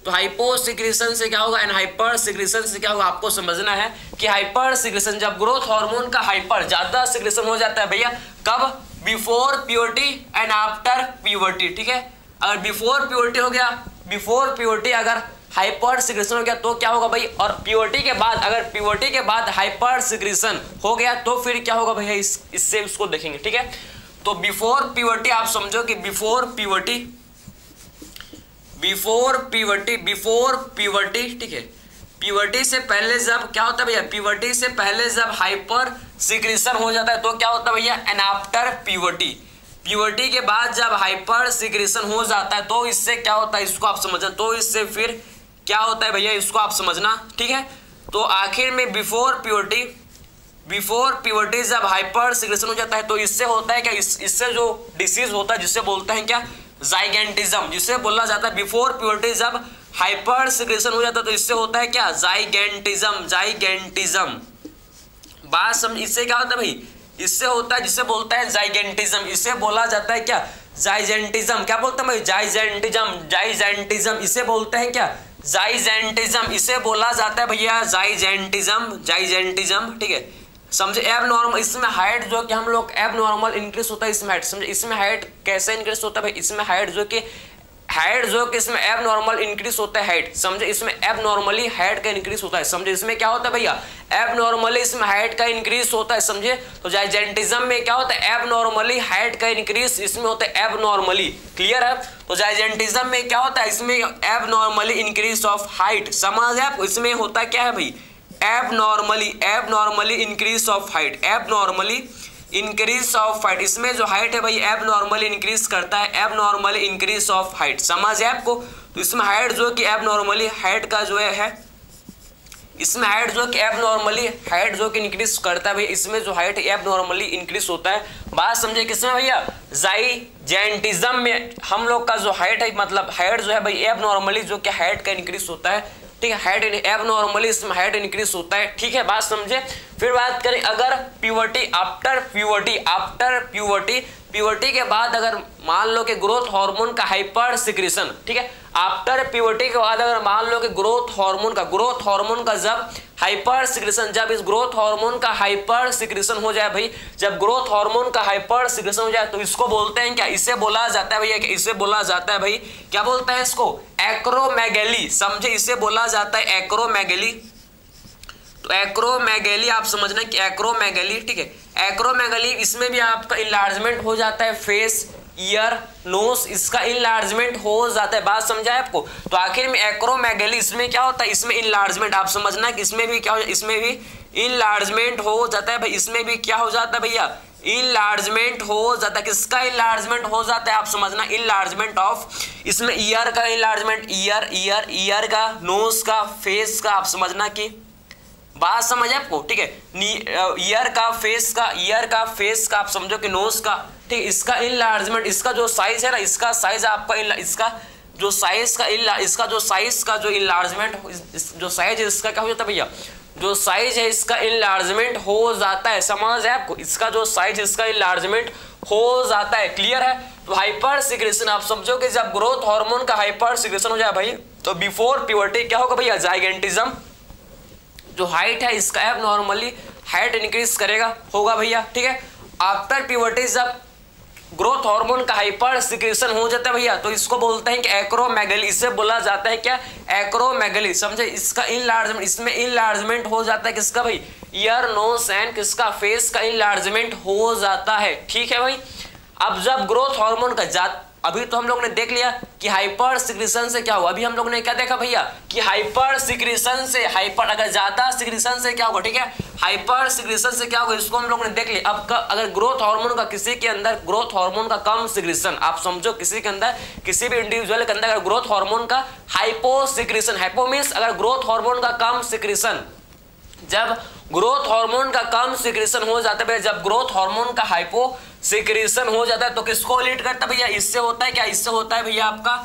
तो हाइपो सिक्रेशन से क्या होगा एंड हाइपर सिक्रेशन से क्या होगा, आपको समझना है कि हाइपर सिक्रेशन जब ग्रोथ हार्मोन का हाइपर ज्यादा सिक्रेशन हो जाता है भैया, कब, before puberty and after puberty, ठीक है। अगर बिफोर प्यूबर्टी हो गया, बिफोर प्यूबर्टी अगर हाइपर सिक्रेशन हो गया तो क्या होगा भाई, और प्यूबर्टी के बाद, अगर प्यूबर्टी के बाद हाइपर सिक्रेशन हो गया तो फिर क्या होगा भैया, इससे उसको देखेंगे, ठीक है। तो बिफोर प्यूबर्टी आप समझो कि बिफोर प्यूबर्टी, ठीक है, प्यूबर्टी से पहले जब क्या होता है भैया, प्यूबर्टी से पहले जब हाइपर सिक्रेशन हो जाता है तो क्या होता है भैया, एंड आफ्टर प्यूबर्टी, प्यूबर्टी के बाद जब हाइपर सिक्रेशन हो जाता है तो इससे क्या होता है, इसको आप समझना, तो इससे फिर क्या होता है भैया, इसको आप समझना, ठीक है। तो आखिर में बिफोर प्यूबर्टी जब हाइपर सिक्रेशन हो जाता है तो इससे होता है क्या, इससे जो डिसीज होता है जिससे बोलते हैं क्या, जाइगेंटिज्म, जिसे बोला जाता है बिफोर प्यूबर्टी जब हाइपर सिक्रेशन हो जाता है तो इससे होता है क्या, जाइगेंटिज्म। बात समझ, इससे क्या होता है भाई, इससे होता है जिसे बोलता है जाइगेंटिज्म, इससे बोला जाता है क्या, जाइजेंटिज्म। क्या बोलते हैं भाई, जाइजेंटिज्म, इसे बोलते हैं क्या, जाइजेंटिज्म, इसे बोला जाता है भैया जाइजेंटिज्म, ठीक है। समझे, एब नॉर्मल, इसमें हाइट जो कि हम लोग एब नॉर्मल इंक्रीज होता है इसमें हाइट, समझे, इसमें हाइट कैसे इंक्रीज होता है भाई, इसमें हाइट जो कि इसमें एब नॉर्मल इंक्रीज होता है हाइट, समझे, इसमें एब नॉर्मली हाइट का इंक्रीज होता है, समझे, इसमें क्या होता है भैया, एब नॉर्मली इसमें हाइट का इंक्रीज होता है, समझे। तो जाइजेंटिज्म में क्या होता है, एब नॉर्मली हाइट का इंक्रीज इसमें होता है एब नॉर्मली, क्लियर है। तो जाइजेंटिज्म में क्या होता है, इसमें एब नॉर्मली इंक्रीज ऑफ हाइट, समझ है आपको, इसमें होता क्या है भाई, एब नॉर्मली इंक्रीज ऑफ हाइट, एब नॉर्मली इंक्रीज ऑफ हाइट, इसमें जो हाइट है भाई एब नॉर्मली इंक्रीज करता है, एब नॉर्मली इंक्रीज ऑफ हाइट, समझ है आपको। तो इसमें हाइट जो कि एब नॉर्मली हाइट का जो है इसमें हाइट जो कि एब नॉर्मली हाइट जो कि इंक्रीज करता है भाई, इसमें जो हाइट एब नॉर्मली इंक्रीज होता है। बात समझे किसमें भैया, जाइजेंटिज्म में हम लोग का जो हाइट है, मतलब हाइट जो है भाई एब नॉर्मली जो कि हाइट का इंक्रीज होता है, ठीक है, हाइट एब नॉर्मली इसमें हाइट इंक्रीज होता है, ठीक है, बात समझे। फिर बात करें अगर प्यूबर्टी, आफ्टर प्यूबर्टी के बाद अगर मान लो कि ग्रोथ हार्मोन का हाइपर सिक्रेशन, ठीक है, आफ्टर प्यूबर्टी के बाद अगर मान लो कि ग्रोथ हार्मोन का जब हाइपर सिक्रेशन, जब इस ग्रोथ हार्मोन का हाइपर सिक्रेशन हो जाए भाई, जब ग्रोथ हार्मोन का हाइपर सिक्रेशन हो जाए तो इसको बोलते हैं क्या, इसे बोला जाता है भैया, इसे बोला जाता है भाई, क्या बोलता है इसको, एक्रोमेगेली, समझे, इसे बोला जाता है एक्रोमेगेली। तो एक्रोमेगेली आप समझना कि एक्रोमेगेली, ठीक है, एक्रोमेगेली, इसमें भी आपका इनलार्जमेंट हो जाता है फेस, ईयर, नोज, इसका इनलार्जमेंट हो जाता है, बात समझा है आपको। तो आखिर में एक्रोमेगेली, इसमें क्या होता है, इसमें इनलार्जमेंट, आप समझना कि इसमें भी क्या हो, इसमें भी इनलार्जमेंट हो जाता है भाई, इसमें भी क्या हो जाता है भैया, इनलार्जमेंट हो जाता है, किसका इनलार्जमेंट हो जाता है, आप समझना, इनलार्जमेंट ऑफ, इसमें ईयर का इनलार्जमेंट, ईयर का, नोज का, फेस का, आप समझना कि बात समझ आपको, ठीक है, ईयर का, फेस का, आप समझो कि नोज का, ठीक, इसका इनलार्जमेंट, इसका जो साइज है ना, इसका साइज आपका, इसका जो साइज का जो इनलार्जमेंट, जो साइज है इसका क्या हो जाता है भैया, जो साइज है इसका इनलार्जमेंट हो जाता है, समझ है आपको, इसका जो साइज इसका इनलार्जमेंट हो जाता है, क्लियर है। तो हाइपर सिक्रेशन आप समझो कि जब ग्रोथ हार्मोन का हाइपर सिक्रेशन हो जाए भाई, तो बिफोर प्यूबर्टी क्या होगा भैया, जाइगेंटिज्म, जो हाइट है इसका एब नॉर्मली हाइट इंक्रीज करेगा, होगा भैया, ठीक है। आफ्टर प्यूबर्टी जब ग्रोथ हार्मोन का हाइपर सिक्रेशन हो जाता है भैया, तो इसको बोलते हैं कि एक्रोमेगेली, इसे बोला जाता है क्या, एक्रोमेगेली, समझे, इसका इनलार्जमेंट, इसमें इनलार्जमेंट हो जाता है, किसका भाई, ईयर, नोज एंड किसका, फेस का इनलार्जमेंट हो जाता है, ठीक है भाई। अब जब ग्रोथ हार्मोन का अभी तो हम लोग ने देख लिया कि हाइपर सिक्रेशन से क्या हुआ, अभी हम लोग ने क्या देखा भैया कि हाइपर सिक्रेशन से, अगर ज्यादा सिक्रेशन से क्या होगा, ठीक है, हाइपर सिक्रेशन से क्या होगा, इसको हम लोग ने देख लिया। अब अगर ग्रोथ हार्मोन का किसी के अंदर, ग्रोथ हार्मोन का कम सिक्रेशन, आप समझो किसी के अंदर, किसी भी इंडिविजुअल के अंदर अगर ग्रोथ हार्मोन का हाइपो सिक्रेशन, हाइपो मींस अगर ग्रोथ हार्मोन का कम सिक्रेशन जब ग्रोथ हार्मोन का कम सिक्रेशन हो जाता है भैया, जब ग्रोथ हार्मोन का हाइपो सिक्रेशन हो जाता है तो किसको लीड करता है भैया, इससे होता है क्या, इससे होता है भैया आपका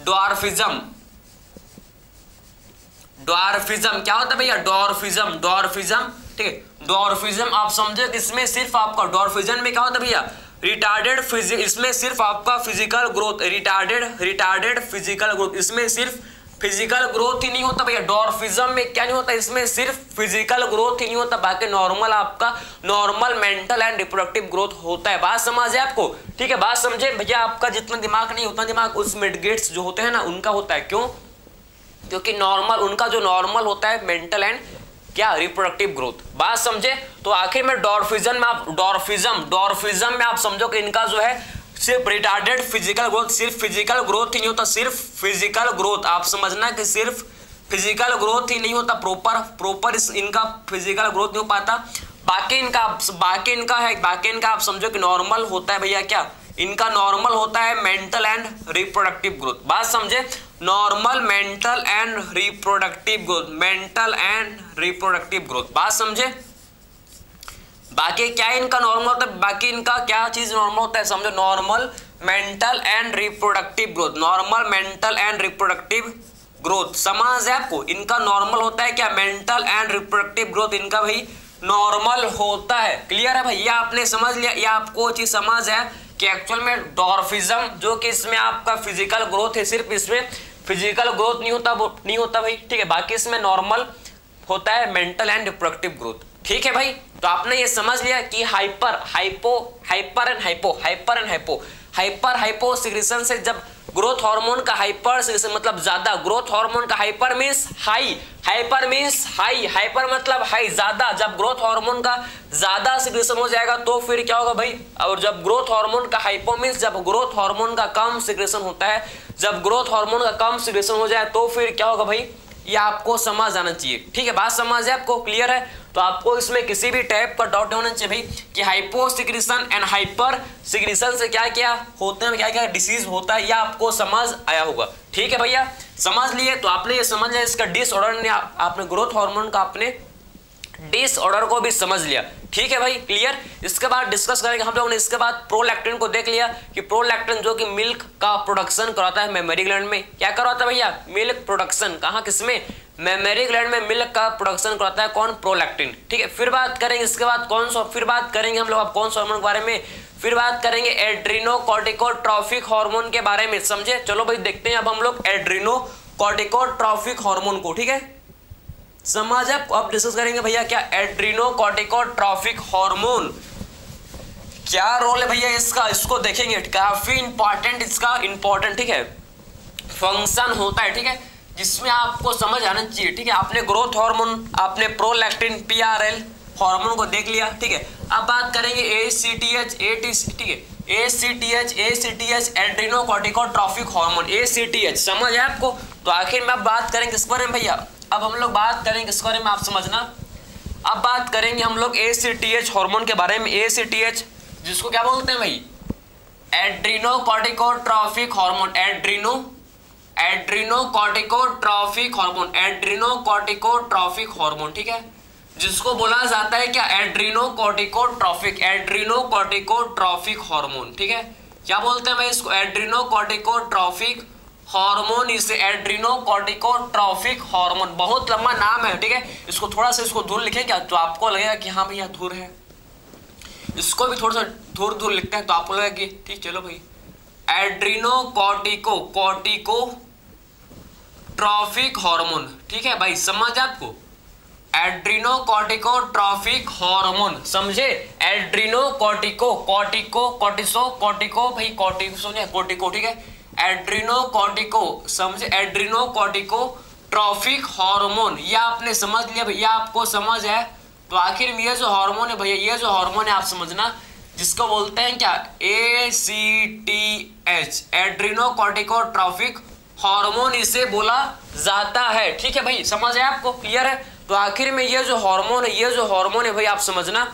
ड्वार्फिज्म। ड्वार्फिज्म क्या होता है भैया, ड्वार्फिज्म, ड्वार्फिज्म, ठीक है। ड्वार्फिज्म आप समझे कि इसमें सिर्फ आपका ड्वार्फिज्म में क्या होता है भैया, रिटार्डेड इसमें सिर्फ आपका physical growth, retarded physical growth, इसमें सिर्फ फिजिकल ग्रोथ ही नहीं होता भैया। ड्वार्फिज्म में क्या नहीं होता, इसमें सिर्फ फिजिकल ग्रोथ ही नहीं होता, बाकी नॉर्मल आपका normal mental and reproductive growth होता है। बात समझे आपको, ठीक है, बात समझे भैया। आपका जितना दिमाग नहीं उतना दिमाग उस मिडगेट्स जो होते हैं ना उनका होता है। क्यों, क्योंकि नॉर्मल उनका जो नॉर्मल होता है मेंटल एंड क्या रिप्रोडक्टिव ग्रोथ। बात समझे। तो आखिर में ड्वार्फिज्म में आप ड्वार्फिज्म में आप समझो कि इनका जो है सिर्फ रिटार्डेड फिजिकल ग्रोथ, सिर्फ फिजिकल ग्रोथ ही नहीं होता, सिर्फ फिजिकल ग्रोथ आप समझना कि सिर्फ फिजिकल ग्रोथ ही नहीं होता, प्रॉपर इनका फिजिकल ग्रोथ नहीं हो पाता। बाकी इनका आप समझो कि नॉर्मल होता है भैया, क्या इनका नॉर्मल होता है मेंटल एंड रिप्रोडक्टिव ग्रोथ। बात समझे, normal mental and reproductive growth, mental and reproductive growth. बात समझे। बाकी क्या इनका नॉर्मल होता है, बाकी इनका क्या चीज नॉर्मल होता है समझो, normal mental and reproductive growth, normal mental and reproductive growth. समझ है आपको, इनका नॉर्मल होता है क्या, मेंटल एंड रिप्रोडक्टिव ग्रोथ इनका भाई नॉर्मल होता है। क्लियर है भैया, आपने समझ लिया, ये आपको चीज समझ है कि एक्चुअल में ड्वार्फिज्म जो कि इसमें आपका फिजिकल ग्रोथ है, सिर्फ इसमें फिजिकल ग्रोथ नहीं होता भाई, ठीक है। बाकी इसमें नॉर्मल होता है मेंटल एंड रिप्रोडक्टिव ग्रोथ, ठीक है भाई। तो आपने ये समझ लिया कि हाइपर हाइपो सिक्रेशन से जब ग्रोथ हार्मोन का हाइपर सिक्रेशन मतलब ज्यादा, ग्रोथ हार्मोन का हाइपर मींस हाई, हाइपर मतलब हाई ज्यादा, जब ग्रोथ हार्मोन का ज्यादा सिक्रेशन हो जाएगा तो फिर क्या होगा भाई, और जब ग्रोथ हार्मोन का हाइपो मींस जब ग्रोथ हार्मोन का कम सिक्रेशन होता है, जब ग्रोथ हार्मोन का कम सिक्रेशन हो जाए तो फिर क्या होगा भाई, ये आपको समझ आना चाहिए, ठीक है। बात समझ है आपको, क्लियर है। तो आपको इसमें किसी भी टाइप का डाउट होना चाहिए भाई कि hypo secretion and hyper secretion से क्या क्या होते हैं, क्या क्या डिसीज होता है, यह आपको समझ आया होगा, ठीक है भैया। समझ लिए, तो आपने ये समझ लिया इसका डिसऑर्डर ने, आपने ग्रोथ हार्मोन का आपने डिसऑर्डर को भी समझ लिया, ठीक है भाई, क्लियर। इसके बाद डिस्कस करेंगे हम लोगों ने, इसके बाद प्रोलैक्टिन को देख लिया कि प्रोलैक्टिन जो कि मिल्क का प्रोडक्शन कराता है मेमोरी ग्लैंड में, क्या करवाता है भैया, मिल्क प्रोडक्शन, कहाँ किसमें, मेमोरी ग्लैंड में मिल्क का प्रोडक्शन कराता है कौन, प्रोलैक्टिन, ठीक है। फिर बात करेंगे इसके बाद फिर बात करेंगे हम लोग अब कौन सा हार्मोन के बारे में, फिर बात करेंगे एड्रीनोकॉर्टिकोट्रॉफिक हार्मोन के बारे में, समझे। चलो भाई देखते हैं अब हम लोग एड्रीनोकॉर्टिकोट्रॉफिक हार्मोन को, ठीक है, समझ आप। अब डिस्कस करेंगे भैया क्या एड्रीनोकॉर्टिकोट्रॉफिक हार्मोन क्या रोल है भैया इसका, इसको देखेंगे, काफी इंपॉर्टेंट इसका इंपॉर्टेंट, ठीक है, फंक्शन होता है, ठीक है, जिसमें आपको समझ आना चाहिए, ठीक है। आपने ग्रोथ हार्मोन, आपने प्रोलैक्टिन PRL हार्मोन को देख लिया, ठीक है। अब बात करेंगे ACTH, ठीक है, ACTH एड्रीनोकॉर्टिकोट्रॉफिक हार्मोन, ACTH समझ है आपको। तो आखिर में अब बात करेंगे किस बारे में भैया, अब हम लोग बात करेंगे किस बारे में आप समझना, अब बात करेंगे हम लोग ACTH हार्मोन के बारे में। ACTH जिसको क्या बोलते हैं भाई, एड्रीनोकॉर्टिकोट्रॉफिक हार्मोन, एड्रीनोकॉर्टिकोट्रॉफिक हार्मोन, ठीक है, जिसको बोला जाता है क्या, एड्रीनोकॉर्टिकोट्रॉफिक हार्मोन, ठीक है। क्या बोलते हैं भाई इसको, एड्रीनोकॉर्टिकोट्रॉफिक हार्मोन, इसे एड्रीनोकॉर्टिकोट्रॉफिक हार्मोन, बहुत लंबा नाम है, ठीक है। इसको थोड़ा सा इसको दूर लिखें क्या, तो आपको लगेगा कि हाँ भैया दूर है, इसको भी थोड़ा सा दूर लिखते हैं तो आपको लगेगा कि ठीक, चलो भाई, एड्रीनोकॉर्टिकोट्रॉफिक हार्मोन, ठीक है भाई, समझ आपको, एड्रीनोकॉर्टिकोट्रॉफिक हार्मोन, समझे। एड्रीनोकॉर्टिको भाई कोर्टिको, ठीक है, एड्रीनोकॉर्टिको, समझे, एड्रीनोकॉर्टिकोट्रॉफिक हार्मोन, ये आपने समझ लिया भैया, आपको समझ है। तो आखिर में ये जो हार्मोन है भैया, ये जो हार्मोन है आप समझना, जिसको बोलते हैं क्या, ACTH एड्रीनोकॉर्टिकोट्रॉफिक हार्मोन इसे बोला जाता है, ठीक है भाई, समझ है आपको, क्लियर है। तो आखिर में ये जो हार्मोन है भाई आप समझना,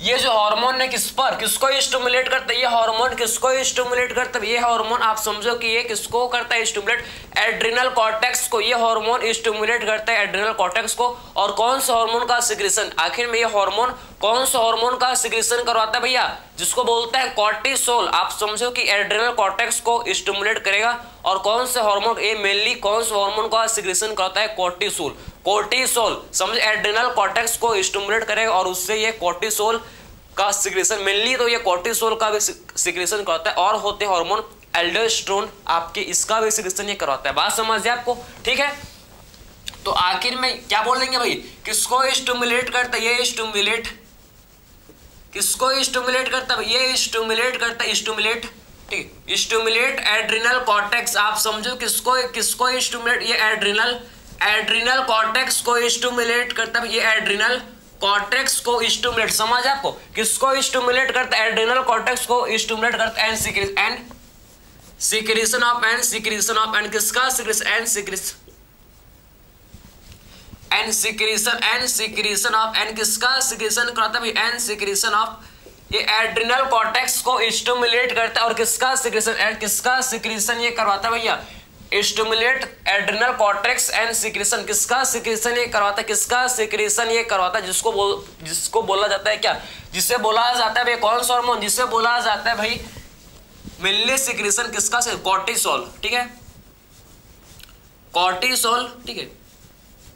ये जो हार्मोन है किस पर, किसको स्टिमुलेट करता है, ये हार्मोन किसको स्टिमुलेट करता है, ये हार्मोन आप समझो कि ये किसको करता है स्टिमुलेट, एड्रिनल कॉर्टेक्स को। ये हार्मोन स्टिमुलेट करता है एड्रिनल कॉर्टेक्स को। और कौन सा हार्मोन का सिक्रेशन, आखिर में ये हार्मोन कौन सा हार्मोन का सिक्रेशन करवाता है भैया, जिसको बोलते हैं कॉर्टिसोल। आप समझो कि एड्रिनल कॉर्टेक्स को स्टिमुलेट करेगा। और कौन सा हार्मोन, ये मेनली कौन सा हार्मोन का सिक्रेशन करता है, कॉर्टिसोल। कॉर्टिसोल समझ, एड्रिनल कॉर्टेक्स को स्टिमुलेट करेगा और उससे ये कॉर्टिसोल का सिक्रेशन, मेनली तो ये कॉर्टिसोल का भी सिक्रेशन करता है। और होते हार्मोन एल्डोस्टेरोन, आपके इसका भी सिक्रेशन ये करवाता है। बात समझ जाए आपको, ठीक है। तो आखिर में क्या बोलेंगे भाई, किसको स्टिमुलेट करता है, ये स्टिमुलेट, किसको स्टिमुलेट करता है, ये स्टिमुलेट करता है, स्टिमुलेट, ठीक, स्टिमुलेट एड्रिनल कॉर्टेक्स। आप समझो किसको किसको स्टिमुलेट, ये एड्रिनल कॉर्टेक्स को स्टिमुलेट करता है, ये एड्रिनल कॉर्टेक्स को स्टिमुलेट, समझ आपको, किसको स्टिमुलेट करता है, एड्रिनल कॉर्टेक्स को स्टिमुलेट करता है। एंड सिक्रेशन ऑफ एंड किसका secretion, and secretion of and किसका सिक्रेशन करता है, एंड सिक्रेशन ऑफ, ये एड्रिनल कॉर्टेक्स को स्टिमुलेट करता है। और किसका सिक्रेशन, एंड किसका सिक्रेशन ये करवाता है भैया, stimulate adrenal cortex and secretion, किसका सिक्रेशन ये करवाता है, किसका सिक्रेशन ये करवाता है, जिसको बोला जाता है क्या, जिसे बोला जाता है भाई कौन सा हार्मोन, जिसे बोला जाता है भाई मेनली सिक्रेशन किसका से, कॉर्टिसोल, ठीक है, कॉर्टिसोल, ठीक है,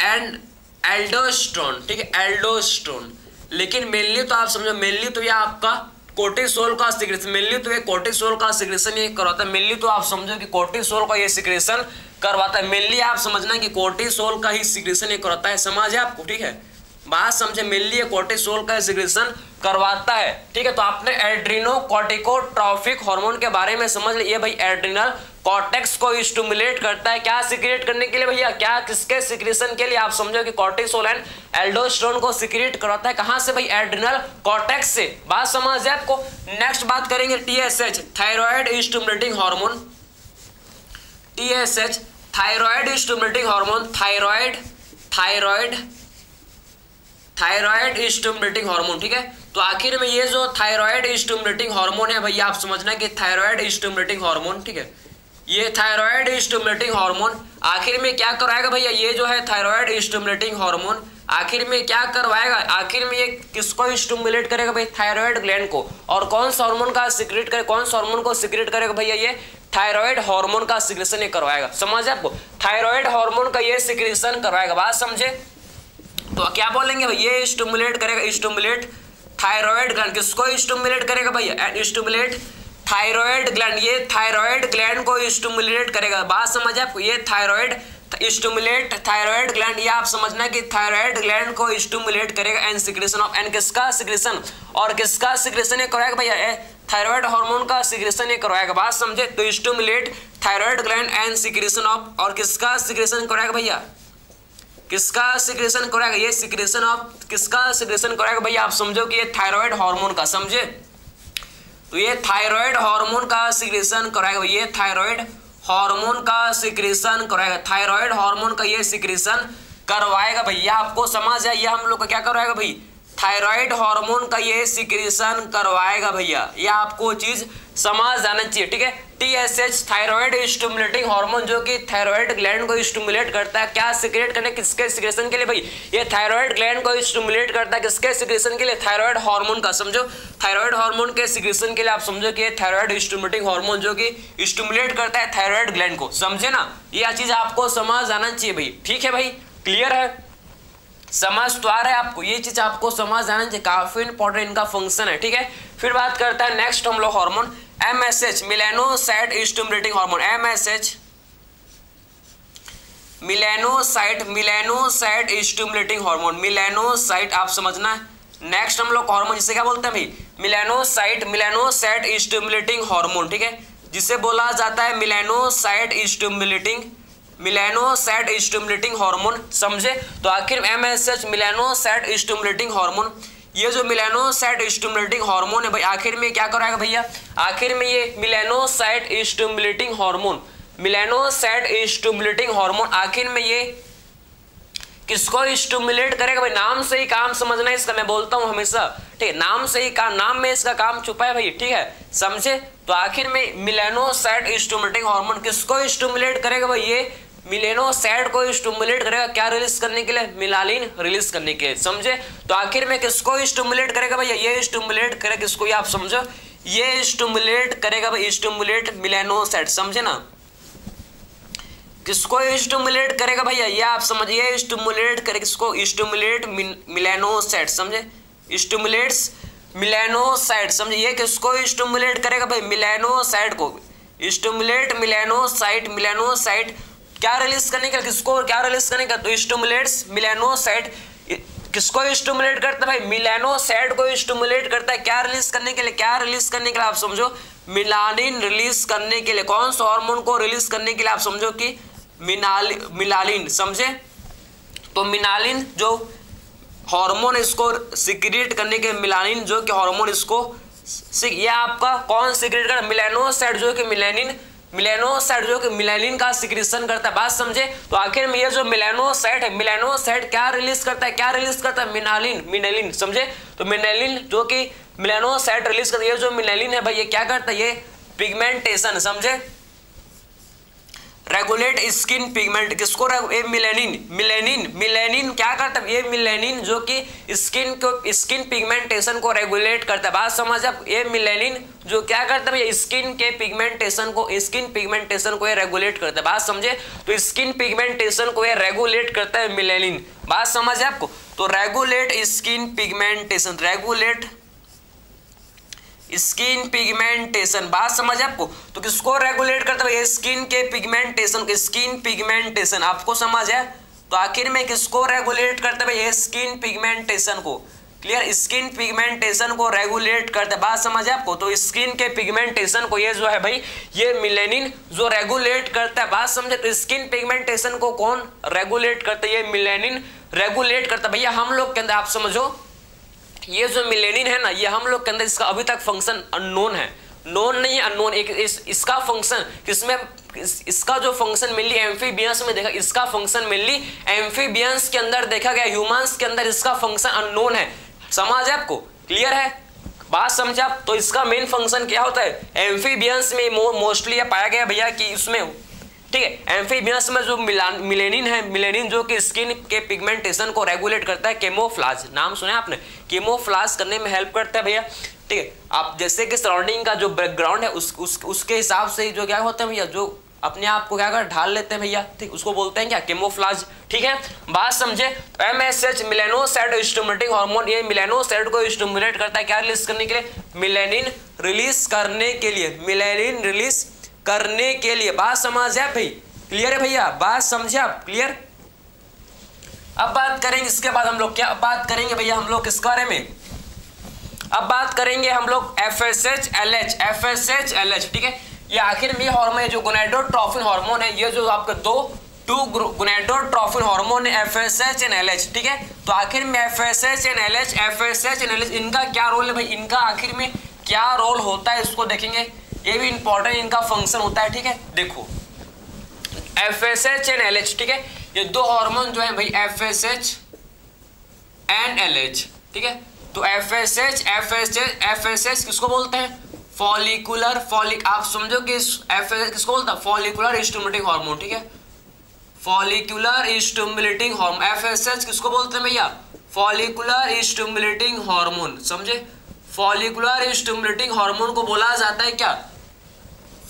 एंड एल्डोस्टेरोन, ठीक है, एल्डोस्टेरोन। लेकिन मेनली तो आप समझो, मेनली तो ये आपका कोर्टिसोल का सिक्रेशन, मेनली तो ये कोर्टिसोल का सिक्रेशन ये करवाता है। मेनली तो आप समझो कि कोर्टिसोल का ये सिक्रेशन करवाता है, मेनली आप समझना कि कोर्टिसोल का ही सिक्रेशन ये करवाता है, समझ आपको, ठीक है, बात समझे, मेनली ये कोर्टिसोल का सिक्रेशन करवाता है, ठीक है। तो आपने एड्रिनोकॉर्टिकोट्रॉफिक हार्मोन के बारे में समझ लिया भाई, एड्रिनल कॉर्टेक्स को स्टिमुलेट करता है, क्या सिक्रेट करने के लिए भैया, क्या किसके सिक्रेशन के लिए, आप समझो कि कॉर्टिसोल एंड एल्डोस्टेरोन को सिक्रेट करवाता है, कहां से भाई, एड्रिनल कॉर्टेक्स से। बात समझ जाए आपको। नेक्स्ट बात करेंगे TSH, thyroid stimulating hormone, TSH thyroid stimulating hormone, thyroid stimulating hormone, ठीक है। तो आखिर में ये जो थायराइड स्टिमुलेटिंग हार्मोन है भैया, आप समझना कि थायराइड स्टिमुलेटिंग हार्मोन, ठीक है, ये थायराइड स्टिमुलेटिंग हार्मोन आखिर में क्या करवाएगा भैया, ये जो है थायराइड स्टिमुलेटिंग हार्मोन आखिर में क्या करवाएगा, आखिर में ये किसको स्टिमुलेट करेगा भाई, थायराइड ग्लैंड को। और कौन सा हार्मोन का सिक्रेट करे, कौन सा हार्मोन को सिक्रेट करेगा भैया, ये थायराइड हार्मोन का सिक्रेशन ये करवाएगा, समझ आपको, थायराइड हार्मोन का ये सिक्रेशन करवाएगा। बात समझे। तो क्या बोलेंगे भाई, ये स्टिमुलेट करेगा, स्टिमुलेट थायराइड ग्लैंड, किसको स्टिमुलेट करेगा भैया, स्टिमुलेट थायराइड ग्लैंड, ये थायराइड ग्लैंड को स्टिमुलेट करेगा। बात समझ आपको, ये थायराइड स्टिमुलेट थायराइड ग्लैंड, ये आप समझना कि थायराइड ग्लैंड को स्टिमुलेट करेगा। एंड सिक्रेशन ऑफ, एंड किसका सिक्रेशन, और किसका सिक्रेशन ये करवाएगा भैया, थायराइड हार्मोन का सिक्रेशन ये करवाएगा। बात समझे। तो stimulate thyroid gland and secretion of, और किसका सिक्रेशन करवाएगा भैया, किसका सिक्रेशन कराएगा, ये सिक्रेशन ऑफ, किसका सिक्रेशन कराएगा भैया, आप समझो कि ये थायराइड हार्मोन का, समझे। तो ये थायराइड हार्मोन का सिक्रेशन कराएगा, ये थायराइड हार्मोन का सिक्रेशन कराएगा, थायराइड हार्मोन का ये सिक्रेशन करवाएगा भैया, आपको समझ आया, ये हम लोग का क्या करवाएगा भाई, थायराइड हार्मोन का ये सिक्रेशन करवाएगा भैया, ये आपको चीज समझ जाना चाहिए, ठीक है। TSH थायराइड स्टिमुलेटिंग हार्मोन, जो कि थायराइड ग्लैंड को स्टिमुलेट करता है, क्या सिक्रेट करने, किसके सिक्रेशन के लिए भाई, ये थायराइड ग्लैंड को स्टिमुलेट करता है, किसके सिक्रेशन के लिए, थायराइड हार्मोन का, समझो, थायराइड हार्मोन के सिक्रेशन के लिए आप समझो कि थायराइड स्टिमुलेटिंग हार्मोन जो कि स्टिमुलेट करता है थायराइड ग्लैंड को, समझे ना, ये चीज आपको समझ आना चाहिए भाई, ठीक है भाई, क्लियर है, समझ तो आ रहा है आपको, ये चीज आपको समझ आना चाहिए, काफी इंपॉर्टेंट इनका फंक्शन है, ठीक है। फिर बात करता है नेक्स्ट हम लोग hormone MSH melanocyte stimulating hormone, MSH melanocyte stimulating hormone, melanocyte आप समझना है। नेक्स्ट हम लोग हार्मोन जिसे क्या बोलते हैं भाई, मेलानोसाइट स्टिमुलेटिंग हार्मोन, ठीक है, जिसे बोला जाता है मेलानोसाइट स्टिमुलेटिंग हार्मोन, समझे। तो आखिर MSH मेलानोसाइट स्टिमुलेटिंग हार्मोन, ये जो मेलानोसाइट स्टिमुलेटिंग हार्मोन है भाई, आखिर में क्या कराएगा भैया, आखिर में ये मेलानोसाइट स्टिमुलेटिंग हार्मोन आखिर में किसको स्टिमुलेट करेगा भाई, नाम से ही काम समझना है इसका, मैं बोलता हूं हमेशा, ठीक है, नाम से ही काम, नाम में इसका काम छुपा है भाई, ठीक है, समझे। तो आखिर में मेलानोसाइट स्टिमुलेटिंग हार्मोन किसको स्टिमुलेट करेगा भाई, ये मेलानोसाइट को स्टिमुलेट करेगा, क्या रिलीज करने के लिए, मेलानिन रिलीज करने के लिए, समझे। तो आखिर में किसको स्टिमुलेट करेगा भैया, ये स्टिमुलेट करेगा किसको, ये आप समझो, ये स्टिमुलेट करेगा भाई, स्टिमुलेट मेलानोसाइट, समझे ना, किसको स्टिमुलेट करेगा भैया, ये आप समझिए, स्टिमुलेट करेगा किसको, स्टिमुलेट मेलानोसाइट, समझे, स्टिमुलेट्स मेलानोसाइट, समझे, ये किसको स्टिमुलेट करेगा भाई, मेलानोसाइट को, स्टिमुलेट मेलानोसाइट, मेलानोसाइट क्या रिलीज करने का, किसको क्या रिलीज करने का, तो स्टिमुलेट्स मेलानोसाइट किसको स्टिमुलेट करता है भाई, मेलानोसाइट को स्टिमुलेट करता है, क्या रिलीज करने के लिए, क्या रिलीज करने के लिए आप समझो, मेलानिन रिलीज करने के लिए, कौन सा हार्मोन को रिलीज करने के लिए आप समझो कि मिलालिन, समझे। तो मिलालिन जो हार्मोन इसको सिक्रेट करने के, मिलानिन जो कि हार्मोन इसको, ये आपका कौन सिक्रेट कर, मेलानोसाइट जो कि मेलानोसाइट जो कि मेलानिन का सिक्रेशन करता है, बात समझे। तो आखिर में ये जो मेलानोसाइट है, मेलानोसाइट क्या रिलीज करता है, क्या रिलीज करता है, मिनालिन, समझे। तो मिनालिन जो कि मेलानोसाइट रिलीज करता है, ये जो मिनालिन है भाई ये क्या करता है, ये पिगमेंटेशन, समझे, रेगुलेट स्किन पिगमेंट, किसको, ये मिलेनिन क्या करता है, ये मिलेनिन जो कि स्किन पिगमेंटेशन को रेगुलेट करता है, बात समझ आप, ये मिलेनिन जो क्या करता है स्किन पिगमेंटेशन को ये रेगुलेट करता है, बात समझे। तो स्किन पिगमेंटेशन को ये रेगुलेट करता है मिलेनिन, बात समझ है आपको। तो regulate skin pigmentation, regulate skin pigmentation, बात समझ आपको। तो किसको रेगुलेट करता है, स्किन के पिगमेंटेशन, स्किन पिगमेंटेशन आपको समझ है। तो आखिर में किसको रेगुलेट करता है, स्किन पिगमेंटेशन को, क्लियर, स्किन पिगमेंटेशन को रेगुलेट करता है, बात समझ है आपको। तो स्किन के पिगमेंटेशन को ये जो है भाई ये मिलेनिन जो रेगुलेट करता है, बात समझे। तो स्किन पिगमेंटेशन को कौन रेगुलेट करता है, ये मिलेनिन रेगुलेट करता है भैया। हम लोग के अंदर आप समझो ये जो मिलेनिन है ना, ये हम लोग के अंदर इसका अभी तक फंक्शन अननोन है, नोन नहीं है, अननोन। एक इसका फंक्शन किसमें, इसका जो फंक्शन मिली एम्फीबियंस में देखा, इसका फंक्शन मिली एम्फीबियंस के अंदर देखा गया, ह्यूमंस के अंदर इसका फंक्शन अननोन है, समझ है आपको, क्लियर है, बात समझे आप। तो इसका मेन फंक्शन क्या होता है, एम्फीबियंस में मोस्टली पाया गया भैया कि इसमें, ठीक है, एम्फीबियंस में जो मिलेनिन है, मिलेनिन जो कि स्किन के पिगमेंटेशन को रेगुलेट करता है, केमोफ्लाज, नाम सुना है आपने, केमोफ्लाज करने में हेल्प करता है भैया, ठीक है। आप जैसे कि सराउंडिंग का जो बैकग्राउंड है उसके हिसाब से जो क्या होता है भैया, जो अपने आप को क्या कर ढाल लेते हैं भैया, ठीक, उसको बोलते हैं क्या, केमोफ्लाज, ठीक है, बात समझे। तो MSH मेलानोसाइट स्टिमुलेटिंग हार्मोन, ये मेलानोसाइट को स्टिमुलेट करता है, क्या रिलीज करने के लिए, मेलानिन रिलीज करने के लिए, मेलानिन रिलीज करने के लिए, बात समझ है भाई, क्लियर है भैया, बात समझे आप, क्लियर। अब बात करेंगे इसके बाद हम लोग क्या बात करेंगे भैया, हम लोग किसके बारे में, अब बात करेंगे हम लोग FSH LH, ठीक है। ये आखिर में हार्मोन जो गोनाडोट्रोपिन हार्मोन है, ये जो आपके टू गोनाडोट्रोपिन हार्मोन है FSH एंड LH, ठीक है। तो आखिर में FSH एंड LH इनका क्या रोल है भाई, इनका आखिर में क्या रोल होता है इसको देखेंगे, ये भी इंपॉर्टेंट इनका फंक्शन होता है, ठीक है। देखो FSH एंड LH, ठीक है, ये दो हार्मोन जो है भाई FSH एंड LH, ठीक है। तो FSH किसको बोलते हैं, फॉलिकुलर आप समझो कि किसको बोलता है, फॉलिकुलर स्टिमुलेटिंग हार्मोन, ठीक है, फॉलिकुलर स्टिमुलेटिंग हार्मोन, FSH किसको बोलते हैं भैया, फॉलिकुलर स्टिमुलेटिंग हार्मोन, समझे। फॉलिकुलर स्टिमुलेटिंग हार्मोन को बोला जाता है क्या,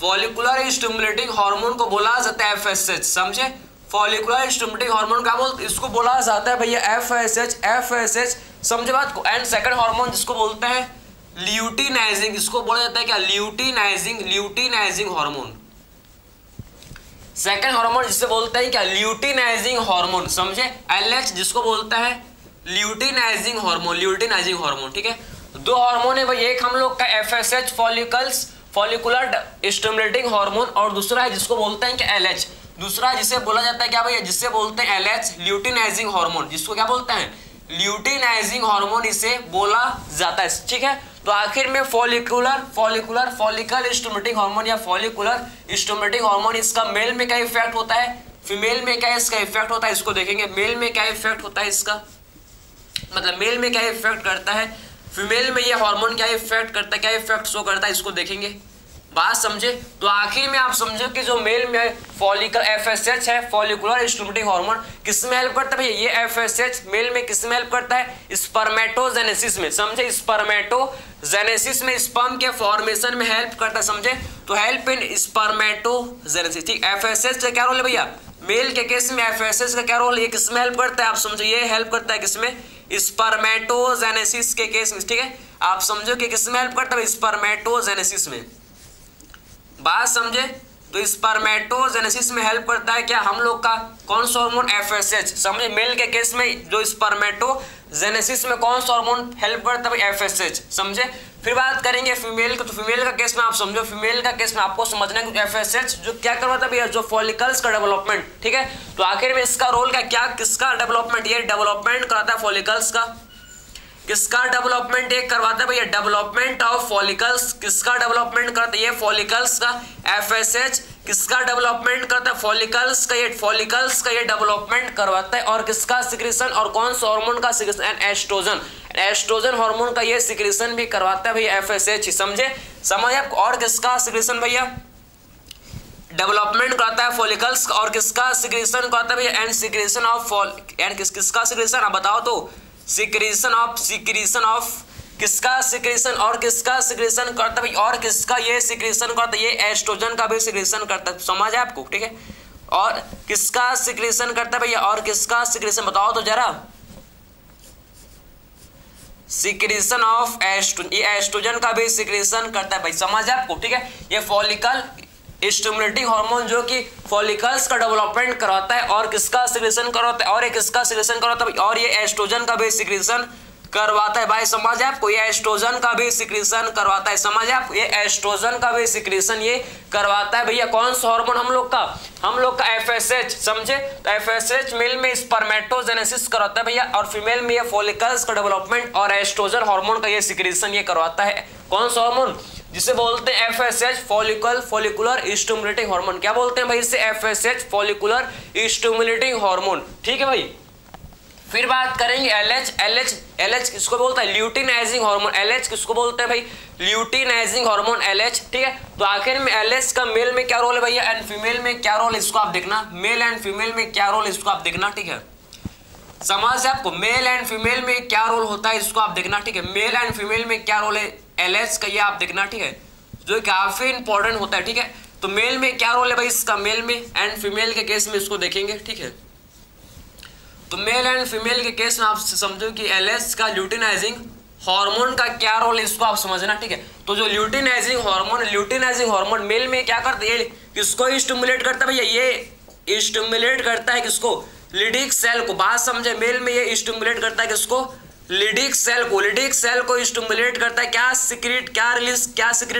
फॉलिकुलर स्टिमुलेटिंग हार्मोन को बोला जाता है FSH, समझे। फॉलिकुलर स्टिमुलेटिंग हार्मोन क्या बोलते, इसको बोला जाता है भैया FSH, समझे बात को। एंड सेकंड हार्मोन जिसको बोलते हैं ल्यूटिनाइजिंग, इसको बोला जाता है क्या, ल्यूटिनाइजिंग हार्मोन। सेकंड हार्मोन जिसे बोलते हैं क्या, ल्यूटिनाइजिंग हार्मोन, समझे। LH जिसको बोलता है ल्यूटिनाइजिंग हार्मोन, ठीक है। दो हार्मोन है भाई, एक हम लोग का FSH फॉलिकुलर स्टिमुलेटिंग हार्मोन, और दूसरा है जिसको बोलते हैं कि LH, दूसरा जिसे बोला जाता है क्या भैया, जिससे बोलते हैं LH ल्यूटिनाइजिंग हार्मोन, जिसको क्या बोलते हैं, ल्यूटिनाइजिंग हार्मोन इसे बोला जाता है, ठीक है। तो आखिर में फॉलिकल स्टिमुलेटिंग हार्मोन या फॉलिकुलर स्टिमुलेटिंग हार्मोन, इसका मेल में क्या इफेक्ट होता है, फीमेल में क्या इसका इफेक्ट होता है इसको देखेंगे। मेल में क्या इफेक्ट होता है इसका, मतलब मेल में क्या इफेक्ट करता है, फीमेल में ये हार्मोन क्या इफेक्ट करता है, क्या इफेक्ट शो करता है इसको देखेंगे। बात समझे। तो आखिर में आप समझो कि जो मेल में फॉलिकल FSH है, फॉलिकुलर स्टिमुलेटिंग हार्मोन, किस में हेल्प करता है भैया, ये FSH मेल में किस में हेल्प करता है, स्पर्मेटोजेनेसिस में। समझे, स्पर्मेटोजेनेसिस में स्पर्म के फॉर्मेशन में हेल्प करता है। समझे, तो हेल्प इन स्पर्मेटोजेनेसिस। ठीक, FSH का क्या रोल है भैया, मेल के केस में FSH का क्या रोल है, ये किसमें हेल्प करता है, आप समझो ये हेल्प करता है किसमें, स्पर्मेटोजेनेसिस के केस में। ठीक है, आप समझो कि किसमें हेल्प करता है, स्पर्मेटोजेनेसिस में। बात समझे, तो स्पर्मेटोजेनेसिस में हेल्प करता है क्या, हम लोग का कौन सा हार्मोन, FSH। समझे, मेल के केस में जो स्पर्मेटोजेनेसिस में कौन सा हार्मोन हेल्प करता है, FSH। समझे, फिर बात करेंगे फीमेल का। तो फीमेल का केस में आप समझो, फीमेल का केस में आपको समझना है कि FSH जो क्या करवाता है भैया, जो फॉलिकल्स का डेवलपमेंट। ठीक है, तो आखिर में इसका रोल क्या, किसका डेवलपमेंट, ये डेवलपमेंट कराता है फॉलिकल्स का। किसका डेवलपमेंट ये करवाता है भैया, डेवलपमेंट ऑफ फॉलिकल्स। किसका डेवलपमेंट करता है, ये फॉलिकल्स का। FSH किसका डेवलपमेंट करता है, फॉलिकल्स का। ये फॉलिकल्स का ये डेवलपमेंट करवाता है। और किसका सिक्रीशन, और कौन सा हार्मोन का सिक्रीशन, एस्ट्रोजन। एस्ट्रोजन हार्मोन का ये सिक्रीशन भी करवाता है भैया FSH। समझे, समझ आपको। और किसका सिक्रीशन भैया, डेवलपमेंट करता है फॉलिकल्स। और किसका सिक्रीशन करता है भैया, एंड सिक्रीशन ऑफ एंड किसका सिक्रीशन, आप बताओ तो, सिक्रीशन ऑफ किसका सिक्रीशन, और किसका सिक्रीशन करता है, और किसका ये सिक्रीशन करता है, ये एस्ट्रोजन का भी सिक्रीशन करता है। समझ है आपको। ठीक है, और किसका सिक्रीशन करता है भैया, और किसका सिक्रीशन बताओ तो जरा, सिक्रीशन ऑफ एस्ट्रोजन, ये एस्ट्रोजन का भी सिक्रीशन करता है भाई। समझ है आपको। ठीक है, ये फॉलिकल स्टिमुलेटिंग हार्मोन जो कि फॉलिकल्स का डेवलपमेंट कराता है, और किसका सिक्रीशन करवाता है, और ये किसका सिक्रीशन करवाता है, और ये एस्ट्रोजन का भी सिक्रीशन करवाता है भाई। समझ है आपको, ये एस्ट्रोजन का भी सिक्रीशन करवाता है। समझ है आपको, ये एस्ट्रोजन का भी सिक्रीशन ये करवाता है भैया। कौन सा हार्मोन, हम लोग का FSH। समझे, तो FSH मेल में स्पर्मेटोजेनेसिस करवाता है भैया, और फीमेल में ये फॉलिकल्स का डेवलपमेंट और एस्ट्रोजन हार्मोन का ये सिक्रीशन ये करवाता है। कौन सा हार्मोन, जिसे बोलते हैं FSH, फॉलिकुलर स्टिमुलेटिंग हार्मोन। क्या बोलते हैं भाई इसे, FSH, फॉलिकुलर स्टिमुलेटिंग हार्मोन। ठीक है भाई। फिर बात करेंगे LH किसको बोलता है, ल्यूटिनाइजिंग हार्मोन। LH किसको बोलते हैं भाई, ल्यूटिनाइजिंग हार्मोन LH। ठीक है, तो आखिर में LH का मेल में क्या रोल है भैया, एंड फीमेल में क्या रोल है, इसको आप देखना। मेल एंड फीमेल में क्या रोल है, इसको आप देखना। ठीक है, समझ है आपको, मेल एंड फीमेल में क्या रोल होता है इसको आप देखना। ठीक है, मेल एंड फीमेल में क्या रोल है LH का, ये आप देखना। ठीक है, जो काफी इंपॉर्टेंट होता है। ठीक है, तो मेल में क्या रोल है भाई इसका, मेल में, एंड फीमेल के केस में इसको देखेंगे। ठीक है, तो मेल एंड फीमेल के केस में आप समझो कि LH का ल्यूटिनाइजिंग हार्मोन का क्या रोल है, इसको आप समझना। ठीक है, तो जो ल्यूटिनाइजिंग हार्मोन मेल में क्या करता है, किसको स्टिमुलेट करता है भैया, ये स्टिमुलेट करता है किसको, लिडिक सेल को। बात समझे, मेल में ये स्टिमुलेट करता है किसको, लिडिक सेल को स्टिमुलेट करता है। क्या सिक्रेट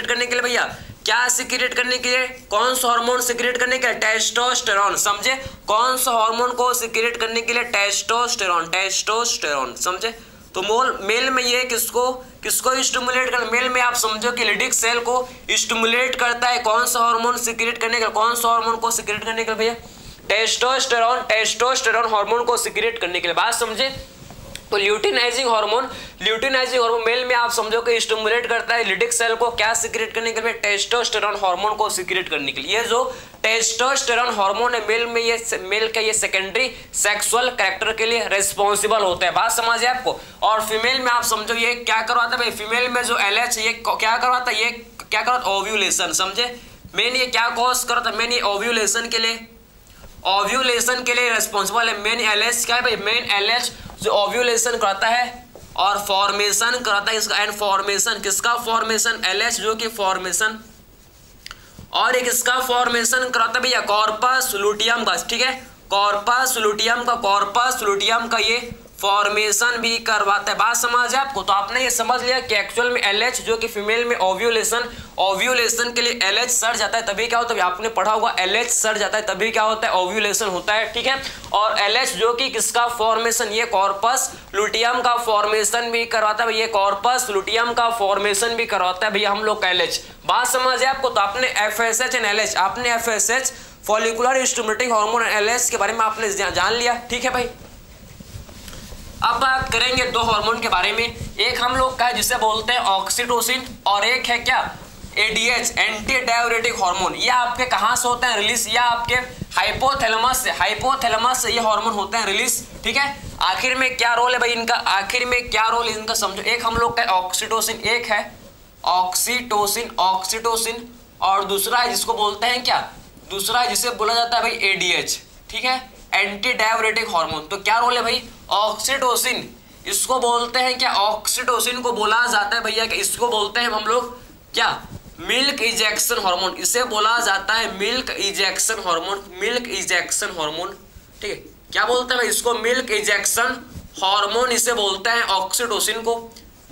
करने के लिए भैया, क्या सिक्रेट करने के लिए, कौन सा हार्मोन सिक्रेट करने के लिए, टेस्टोस्टेरोन। समझे, कौन सा हार्मोन को सिक्रेट करने के लिए, टेस्टोस्टेरोन। समझे, तो मेल में ये किसको स्टिमुलेट कर, मेल में आप समझो कि लिडिक सेल को स्टिमुलेट करता है। कौन सा हार्मोन सिक्रेट करने के लिए, कौन सा हार्मोन को सिक्रेट करने के लिए भैया, टेस्टोस्टेरोन हार्मोन को सिक्रेट करने के लिए। बात समझे, तो ल्यूटिनाइजिंग हार्मोन मेल में आप समझो कि स्टिमुलेट करता है लिडिक सेल को, क्या सिक्रेट करने के लिए, टेस्टोस्टेरोन हार्मोन को सिक्रेट करने के लिए। ये जो टेस्टोस्टेरोन हार्मोन है मेल का ये सेकेंडरी सेक्सुअल कैरेक्टर के लिए रिस्पॉन्सिबल होता है। बात समझिए आपको। और फीमेल में आप समझो ये क्या करवाता है भाई, फीमेल में जो LH ये क्या करवाता है, ये क्या करवाता है, ओव्यूलेशन। समझे, मेन ये क्या कॉज करता है, मेन ये ओव्यूलेशन के लिए रिस्पॉन्सिबल है। मेन LH क्या है भाई, मेन LH जो ओव्यूलेशन करता है और फॉर्मेशन कराता है इसका, एंड फॉर्मेशन किसका, फॉर्मेशन LH जो कि फॉर्मेशन, और एक इसका फॉर्मेशन कराता है भैया कॉर्पस लुटियम का। ठीक है, कॉर्पस लुटियम का ये फॉर्मेशन भी करवाता है। बात समझ है आपको। तो आपने ये समझ लिया कि एक्चुअल में LH जो कि फीमेल में ओव्यूलेशन के लिए LH सड़ जाता है, तभी क्या होता है, आपने पढ़ा होगा LH सड़ जाता है तभी क्या होता है, ओव्यूलेशन होता है। ठीक है, और LH जो कि किसका फॉर्मेशन, ये कॉर्पस लुटियम का फॉर्मेशन भी करवाता है, ये कॉर्पस लुटियम का फॉर्मेशन भी करवाता है भैया हम लोग का LH। बात समझ है आपको। तो आपने FSH एंड LH, आपने FSH follicular stimulating hormone LH के बारे में आपने जान लिया, ठीक है भाई। अब बात करेंगे दो हार्मोन के बारे में, एक हम लोग का है जिसे बोलते हैं ऑक्सीटोसिन और एक है क्या एडीएच एंटी डाययूरेटिक हार्मोन। ये आपके कहाँ से होते हैं रिलीज, या आपके हाइपोथैलेमस से ये हार्मोन होते हैं रिलीज, ठीक है। आखिर में क्या रोल है भाई इनका, आखिर में क्या रोल है इनका समझो। एक हम लोग का ऑक्सीटोसिन, एक है ऑक्सीटोसिन और दूसरा है जिसको बोलते हैं क्या, दूसरा है जिसे बोला जाता है भाई एडीएच, ठीक है, एंटी डाययूरेटिक हार्मोन। तो क्या रोल है भाई ऑक्सीटोसिन, इसको बोलते हैं क्या, ऑक्सीटोसिन को बोला जाता है भैया कि इसको बोलते हैं हम लोग क्या मिल्क इजेक्शन हार्मोन, इसे बोला जाता है मिल्क इजेक्शन हार्मोन, ठीक है। क्या बोलते हैं भाई इसको, मिल्क इजेक्शन हार्मोन इसे बोलते हैं ऑक्सीटोसिन को,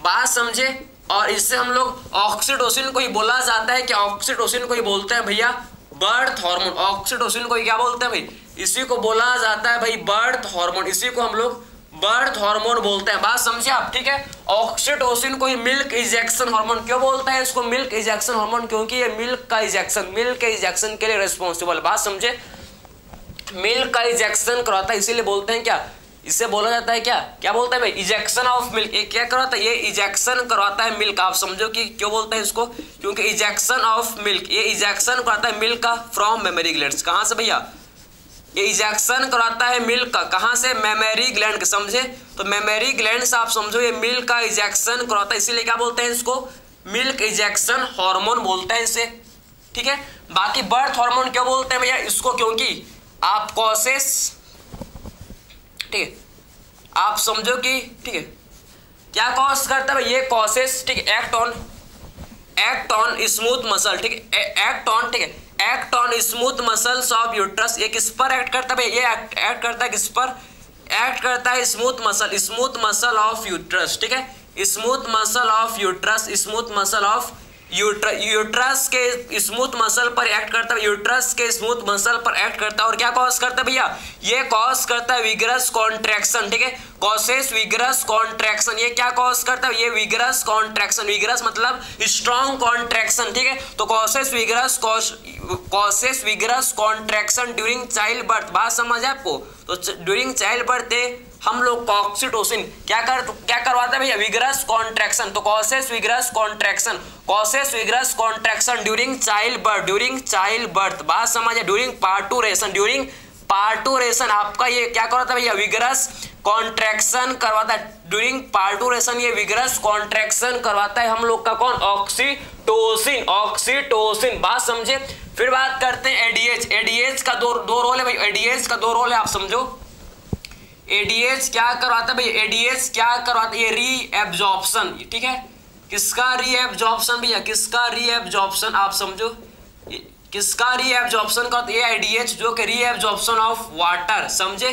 बात समझे। और इससे हम लोग ऑक्सीटोसिन को ही बोला जाता है कि ऑक्सीटोसिन को ही बोलते हैं भैया बर्थ हार्मोन, ऑक्सीटोसिन को ही क्या बोलते हैं भाई, इसी को बोला जाता है भाई बर्थ हार्मोन, इसी को हम लोग बर्थ हार्मोन बोलते हैं, बात समझे आप, ठीक है। ऑक्सीटोसिन को ही मिल्क इजेक्शन हार्मोन क्यों बोलते हैं, इसको मिल्क इजेक्शन हार्मोन क्योंकि ये मिल्क के इजेक्शन के लिए रिस्पॉन्सिबल, बात समझे, मिल्क का इजेक्शन करवाता है, इसीलिए बोलते हैं क्या, इसे बोला जाता है क्या बोलते हैं भाई इजेक्शन ऑफ मिल्क। ये क्या करवाता है, ये इजेक्शन करवाता है मिल्क, आप समझो कि क्यों बोलते हैं इसको, क्योंकि इजेक्शन ऑफ मिल्क, ये इजेक्शन करवाता है मिल्क का फ्रॉम मेमोरी ग्लैंड्स, कहाँ से भैया, ये इजेक्शन कराता है मिल्क का, कहाँ से, मेमोरी ग्लैंड के, समझे। तो मेमोरी ग्लैंड से आप समझो ये मिल्क का इजेक्शन कराता है, इसीलिए क्या बोलते हैं इसको मिल्क इजेक्शन हार्मोन बोलते हैं इसे, ठीक है। बाकी बर्थ हार्मोन क्यों बोलते हैं भैया इसको, क्योंकि आप कॉसेस, ठीक है, आप समझो कि, ठीक है, क्या कॉज करता है ये कॉसेस, ठीक है, एक्ट ऑन स्मूथ मसल, ठीक है, act on smooth muscles of uterus. ये किस पर एक्ट करता है, ये एक्ट करता है किस पर, एक्ट करता है स्मूथ मसल ऑफ यूट्रस, ठीक है, स्मूथ मसल ऑफ यूट्रस के स्मूथ मसल पर एक्ट करता है, यूट्रस के स्मूथ मसल पर एक्ट करता है। और क्या कॉज करता है भैया, ये कॉज करता है विगरस कॉन्ट्रैक्शन, ठीक है, कॉसेस विगरस कॉन्ट्रैक्शन। ये क्या कॉज करता है, ये विगरस कॉन्ट्रैक्शन, विगरस मतलब स्ट्रॉन्ग कॉन्ट्रैक्शन, ठीक है। तो causes vigorous contraction during child birth, बात समझ है आपको। तो ड्यूरिंग चाइल्ड बर्थ हम लोग ऑक्सीटोसिन क्या करवाता है भैया विगरस कॉन्ट्रैक्शन। तो causes vigorous contraction during child birth, बात समझ है। ड्यूरिंग पार्टूरेशन आपका ये क्या करवाता है भैया विगरस कॉन्ट्रैक्शन करवाता है, ड्यूरिंग पार्टूरेशन ये विगरस कॉन्ट्रैक्शन करवाता है हम लोग का कौन, ऑक्सीटोसिन, बात समझे। फिर बात करते हैं एडीएच का दो रोल है भाई, एडीएच का दो रोल है, आप समझो। एडीएच क्या करवाता है भाई, एडीएच क्या करवाता है, ये रीएब्जॉर्प्शन, ठीक है, किसका रीएब्जॉर्प्शन भैया, किसका रीएब्जॉर्प्शन, आप समझो किसका रीएब्जॉर्प्शन करता है, ये एडीएच जो कि रीएब्जॉर्प्शन ऑफ वाटर, समझे,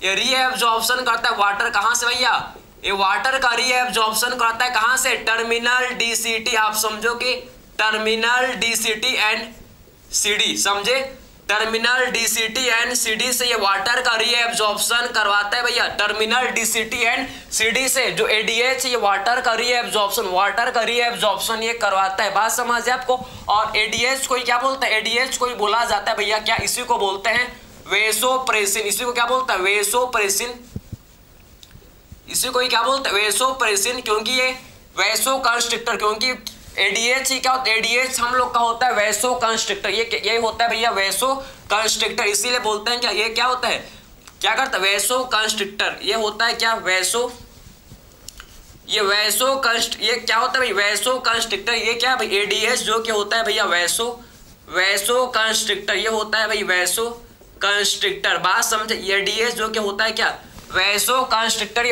ये रीएब्जॉर्प्शन करता है वाटर, कहां से भैया, ये वाटर का रीएब्जॉर्प्शन करता है कहां से, टर्मिनल डीसीटी, आप समझो कि टर्मिनल डीसीटी एंड सीडी, समझे, टर्मिनल डीसीटी एंड सीडी से ये वाटर का रीएब्जॉर्प्शन करवाता है भैया, टर्मिनल डीसीटी एंड सीडी से जो एडीएच ये वाटर का रीएब्जॉर्प्शन ये करवाता है, बात समझ है आपको। और एडीएच को क्या बोलता है, एडीएच को बोला जाता है भैया क्या, इसी को बोलते हैं वेसोप्रेसिन, इसी को क्या बोलता है वेसोप्रेसिन, इसी को क्या बोलते हैं वेसोप्रेसिन, क्योंकि ये वेसोकंस्ट्रिक्टर, क्योंकि एडीएच ही क्या होता है, एडीएच हम लोग का होता है वैसो कंस्ट्रिक्टर, ये होता है भैया वैसो कंस्ट्रिक्टर, इसीलिए बोलते हैं क्या, ये क्या होता है, क्या करता है वैसो कंस्ट्रिक्टर, ये होता है क्या वैसो, ये क्या होता है भाई वैसो कंस्ट्रिक्टर, ये क्या भाई एडीएच जो कि होता है भैया वैसो कंस्ट्रिक्टर, ये होता है भाई वैसो कंस्ट्रिक्टर, बात समझे। एडीएच जो कि होता है क्या वैसो कंस्ट्रिक्टर, ये